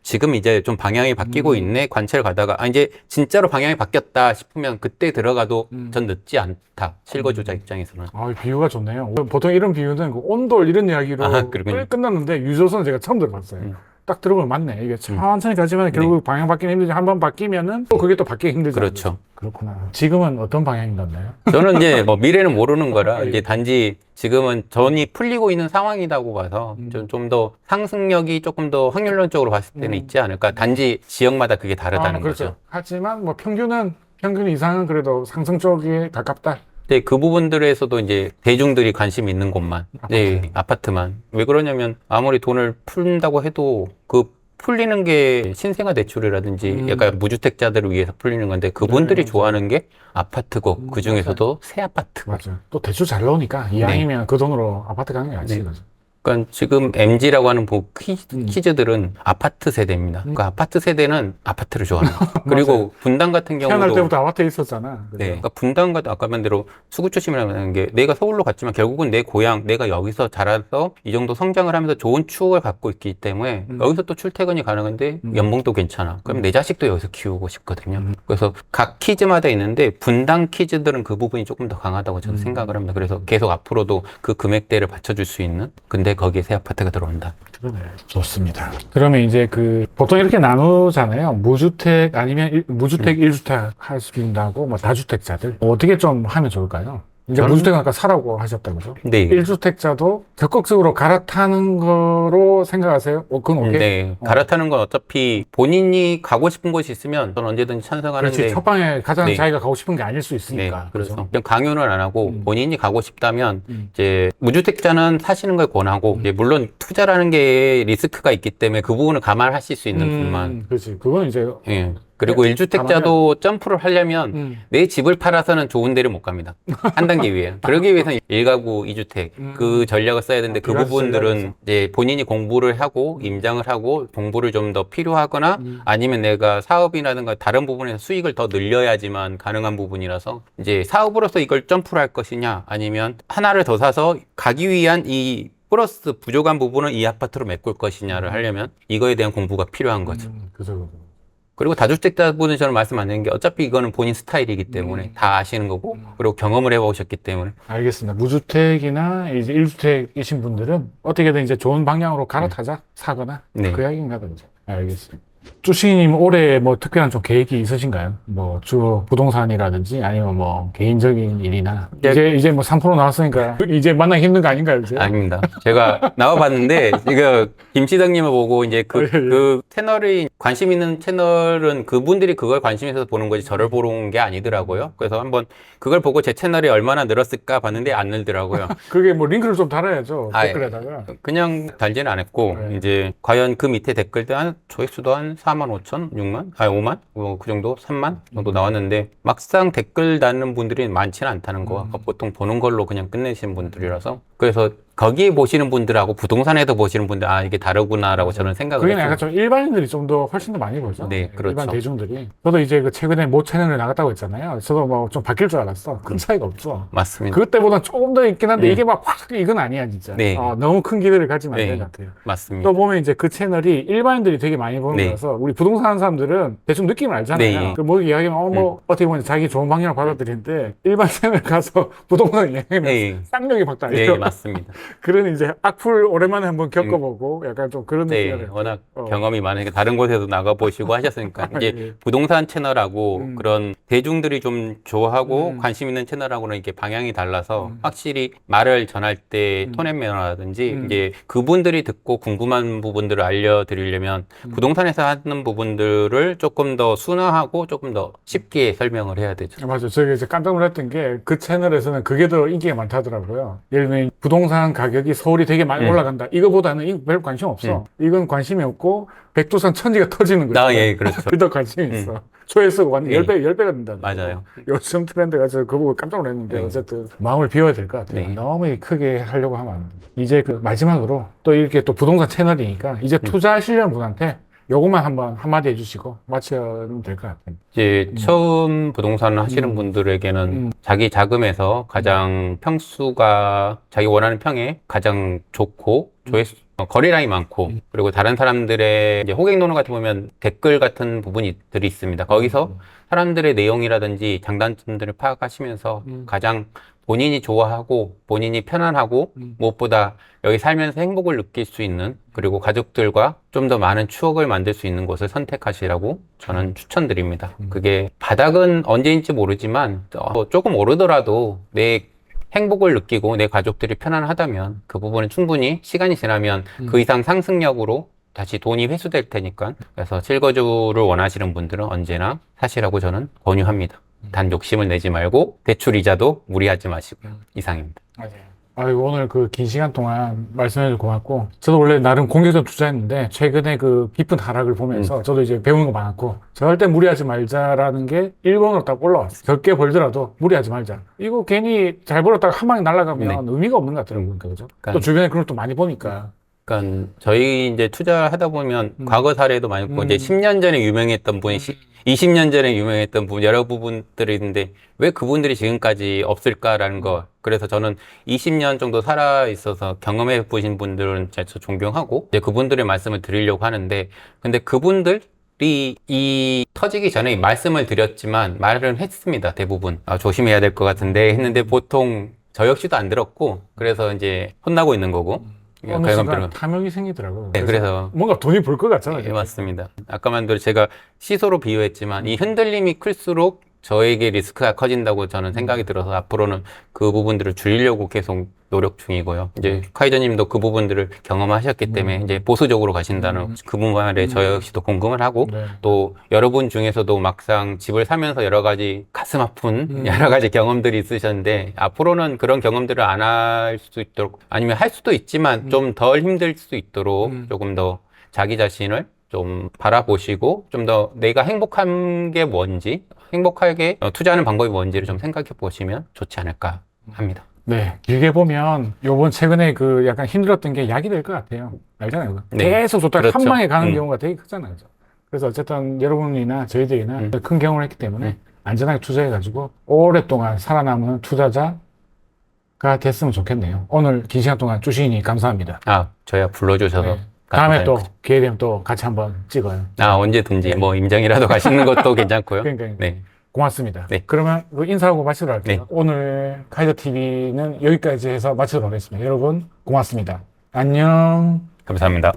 지금 이제 좀 방향이 바뀌고 있네 관찰 가다가 이제 진짜로 방향이 바뀌었다 싶으면 그때 들어가도 전 늦지 않다 실거주자 입장에서는. 비유가 좋네요. 보통 이런 비유는 그 온돌 이런 이야기로 그렇군요. 끝났는데 유조선은 제가 처음 들어봤어요. 딱 들어보면 맞네. 이게 천천히 가지만 결국 방향 바뀌는 힘들지 한 번 바뀌면은 또 그게 또 바뀌기 힘들죠. 그렇죠. 그렇구나. 지금은 어떤 방향인 건가요? 저는 이제 뭐 미래는 모르는 거라 이제 단지 지금은 전이 풀리고 있는 상황이라고 봐서 좀 더 상승력이 조금 더 확률론적으로 봤을 때는 있지 않을까. 단지 지역마다 그게 다르다는 그렇죠. 거죠. 하지만 뭐 평균 이상은 그래도 상승 쪽에 가깝다. 네, 그 부분들에서도 이제 대중들이 관심 있는 곳만, 네, 아파트만. 왜 그러냐면 아무리 돈을 푼다고 해도 그 풀리는 게 신생아 대출이라든지 약간 무주택자들을 위해서 풀리는 건데 그분들이 좋아하는 게 아파트고 그 중에서도 새 아파트. 맞아요. 또 대출 잘 나오니까 이왕이면 그 돈으로 아파트 가는 게 낫지. 네. 그러니까 지금 MZ라고 하는 키즈들은 아파트 세대입니다. 그러니까 아파트 세대는 아파트를 좋아하는 거예요. 그리고 분당 같은 경우도 태어날 때부터 아파트에 있었잖아. 그죠? 네, 그러니까 분당과 아까 말대로 수구초심이라는 게 내가 서울로 갔지만 결국은 내 고향, 내가 여기서 자라서 이 정도 성장을 하면서 좋은 추억을 갖고 있기 때문에 여기서 또 출퇴근이 가능한데 연봉도 괜찮아. 그럼 내 자식도 여기서 키우고 싶거든요. 그래서 각 키즈마다 있는데 분당 키즈들은 그 부분이 조금 더 강하다고 저는 생각을 합니다. 그래서 계속 앞으로도 그 금액대를 받쳐줄 수 있는 근데 거기에 새 아파트가 들어온다. 그러네. 좋습니다. 그러면 이제 보통 이렇게 나누잖아요. 무주택 아니면 무주택 1주택 할 수 있다고 뭐 다주택자들 어떻게 좀 하면 좋을까요? 이제 무주택은 아까 사라고 하셨다고 그죠? 네. 1주택자도 적극적으로 갈아타는 거로 생각하세요? 그건 오케이? 네. 갈아타는 건 어차피 본인이 가고 싶은 곳이 있으면 저는 언제든지 찬성하는데. 그렇지. 첫 방에 가장 네. 자기가 가고 싶은 게 아닐 수 네. 있으니까. 그래서 그죠? 그냥 강요는 안 하고 본인이 가고 싶다면 이제 무주택자는 사시는 걸 권하고 이제 물론 투자라는 게 리스크가 있기 때문에 그 부분을 감안하실 수 있는 분만. 그렇지. 그건 이제 예. 그리고 1주택자도 점프를 하려면 내 집을 팔아서는 좋은 데를 못 갑니다. 한 단계 위에. 그러기 위해서는 1가구 2주택 그 전략을 써야 되는데 그 비과세 부분들은 전략에서. 이제 본인이 공부를 하고 임장을 하고 공부를 좀 더 필요하거나 아니면 내가 사업이라든가 다른 부분에서 수익을 더 늘려야지만 가능한 부분이라서 이제 사업으로서 이걸 점프를 할 것이냐 아니면 하나를 더 사서 가기 위한 이 플러스 부족한 부분은 이 아파트로 메꿀 것이냐를 하려면 이거에 대한 공부가 필요한 거죠. 그죠. 그리고 다주택자분은 저는 말씀 안 드린 게 어차피 이거는 본인 스타일이기 때문에 다 아시는 거고 그리고 경험을 해보셨기 때문에 알겠습니다. 무주택이나 이제 1주택이신 분들은 어떻게든 이제 좋은 방향으로 갈아타자, 사거나 네. 그 이야기인가 보죠. 알겠습니다. 쭈시님 올해 뭐 특별한 좀 계획이 있으신가요? 뭐 주 부동산이라든지 아니면 뭐 개인적인 일이나 이제 뭐 3% 나왔으니까 이제 만나기 힘든 거 아닌가요, 이제? 아닙니다. 제가 나와봤는데 이거 김시덕님을 보고 이제 그 채널이 관심 있는 채널은 그분들이 그걸 관심 있어서 보는 거지 저를 보러 온 게 아니더라고요. 그래서 한번 그걸 보고 제 채널이 얼마나 늘었을까 봤는데 안 늘더라고요. 그게 뭐 링크를 좀 달아야죠. 아, 댓글에다가. 그냥 달지는 않았고 네. 이제 과연 그 밑에 댓글들 한 조회수도 한 4만 5천, 6만, 아니 5만, 뭐 그 정도, 3만 정도 나왔는데 막상 댓글 달는 분들이 많지는 않다는 거. 보통 보는 걸로 그냥 끝내시는 분들이라서 그래서 거기에 보시는 분들하고 부동산에도 보시는 분들 아 이게 다르구나라고 저는 생각을 그게 했어요. 약간 좀 일반인들이 좀 더 훨씬 더 많이 보죠. 네, 그렇죠. 일반 대중들이. 저도 이제 그 최근에 모 채널을 나갔다고 했잖아요. 저도 뭐 좀 바뀔 줄 알았어. 큰 차이가 없어. 맞습니다. 그때보다 조금 더 있긴 한데 이게 막 확 이건 아니야 진짜. 네. 너무 큰 기대를 가지면 안 네. 될 것 같아요. 맞습니다. 또 보면 이제 그 채널이 일반인들이 되게 많이 보는 네. 거라서 우리 부동산 하는 사람들은 대충 느낌을 알잖아요. 네. 그 뭐 이야기하면 뭐 어떻게 보면 자기 좋은 방향을 받아들이는데 일반 채널 가서 부동산 이야기하면 네. 쌍욕이 막 달려요. 네, 맞습니다. 그런 이제 악플 오랜만에 한번 겪어보고 약간 좀 그런 네, 느낌을 워낙 경험이 많으니까 다른 곳에도 나가보시고 하셨으니까 이제 예. 부동산 채널하고 그런 대중들이 좀 좋아하고 관심 있는 채널하고는 이게 방향이 달라서 확실히 말을 전할 때 톤앤 매너라든지 이제 그분들이 듣고 궁금한 부분들을 알려드리려면 부동산에서 하는 부분들을 조금 더 순화하고 조금 더 쉽게 설명을 해야 되죠. 맞아요. 제가 이제 깜짝 놀랐던 게 그 채널에서는 그게 더 인기가 많다더라고요. 예를 들면 부동산 가격이 서울이 되게 많이 올라간다. 이거보다는 이거 별 관심 없어. 이건 관심이 없고 백두산 천지가 터지는 거죠. 아, 예, 그렇죠. 그더 관심이 있어. 조회수가 완전 예. 10배가 된다. 맞아요. 요즘 트렌드가 저 그거 보고 깜짝 놀랐는데 어쨌든 마음을 비워야 될 것 같아요. 네. 너무 크게 하려고 하면 안 돼. 이제 그 마지막으로 또 이렇게 또 부동산 채널이니까 이제 투자하시려는 분한테 요것만 한번 한마디 해주시고 마치면 될 것 같아요. 이제 처음 부동산을 하시는 분들에게는 자기 자금에서 가장 평수가 자기 원하는 평에 가장 좋고 조회수 거래량이 많고 그리고 다른 사람들의 이제 호객 노는 같은 보면 댓글 같은 부분들이 있습니다. 거기서 사람들의 내용이라든지 장단점들을 파악하시면서 가장 본인이 좋아하고 본인이 편안하고 무엇보다 여기 살면서 행복을 느낄 수 있는 그리고 가족들과 좀 더 많은 추억을 만들 수 있는 곳을 선택하시라고 저는 추천드립니다. 그게 바닥은 언제인지 모르지만 조금 오르더라도 내 행복을 느끼고 내 가족들이 편안하다면 그 부분은 충분히 시간이 지나면 그 이상 상승력으로 다시 돈이 회수될 테니까 그래서 실거주를 원하시는 분들은 언제나 사시라고 저는 권유합니다. 단 욕심을 내지 말고 대출 이자도 무리하지 마시고요. 이상입니다. 맞아요. 아이고, 오늘 그 긴 시간 동안 말씀해주셔서 고맙고, 저도 원래 나름 공격적 투자했는데, 최근에 그 깊은 하락을 보면서 저도 이제 배우는 거 많았고, 절대 무리하지 말자라는 게 1번으로 딱 올라왔어요. 적게 벌더라도 무리하지 말자. 이거 괜히 잘 벌었다가 한 방에 날아가면 의미가 없는 것 같더라고요. 그죠? 또 주변에 그걸 또 많이 보니까. 그러니까 저희 이제 투자하다 보면 과거 사례도 많이 있고 이제 10년 전에 유명했던 분이 20년 전에 유명했던 분 여러 부분들이 있는데 왜 그분들이 지금까지 없을까라는 거. 그래서 저는 20년 정도 살아 있어서 경험해 보신 분들은 진짜 존경하고 이제 그분들의 말씀을 드리려고 하는데 근데 그분들이 이 터지기 전에 말씀을 드렸지만 말은 했습니다. 대부분 조심해야 될 것 같은데 했는데 보통 저 역시도 안 들었고 그래서 이제 혼나고 있는 거고. 어느 순간 탐욕이 생기더라고요. 네, 그래서 뭔가 돈이 벌 것 같잖아요. 예, 맞습니다. 아까만도 제가 시소로 비유했지만 이 흔들림이 클수록 저에게 리스크가 커진다고 저는 생각이 들어서 앞으로는 그 부분들을 줄이려고 계속 노력 중이고요. 이제 카이저님도 그 부분들을 경험하셨기 때문에 이제 보수적으로 가신다는 그 부분에 저 역시도 공감을 하고 또 여러분 중에서도 막상 집을 사면서 여러 가지 가슴 아픈 여러 가지 경험들이 있으셨는데 앞으로는 그런 경험들을 안 할 수 있도록 아니면 할 수도 있지만 좀 덜 힘들 수 있도록 조금 더 자기 자신을 좀 바라보시고 좀 더 내가 행복한 게 뭔지 행복하게 투자하는 방법이 뭔지를 좀 생각해 보시면 좋지 않을까 합니다. 네, 길게 보면 요번 최근에 그 약간 힘들었던 게 약이 될 것 같아요. 알잖아요. 네. 계속 줬다가 그렇죠. 한 방에 가는 경우가 되게 크잖아요. 그래서 어쨌든 여러분이나 저희들이나 큰 경험을 했기 때문에 안전하게 투자해가지고 오랫동안 살아남은 투자자가 됐으면 좋겠네요. 오늘 긴 시간 동안 주시니 감사합니다. 저야 불러주셔서 다음에 또 기회 되면 또 같이 한번 찍어요. 언제든지 네. 뭐 임장이라도 가시는 것도 괜찮고요. 그러니까 네. 고맙습니다. 네. 그러면 인사하고 마치도록 할게요. 네. 오늘 카이저 TV는 여기까지 해서 마치도록 하겠습니다. 여러분 고맙습니다. 안녕. 감사합니다.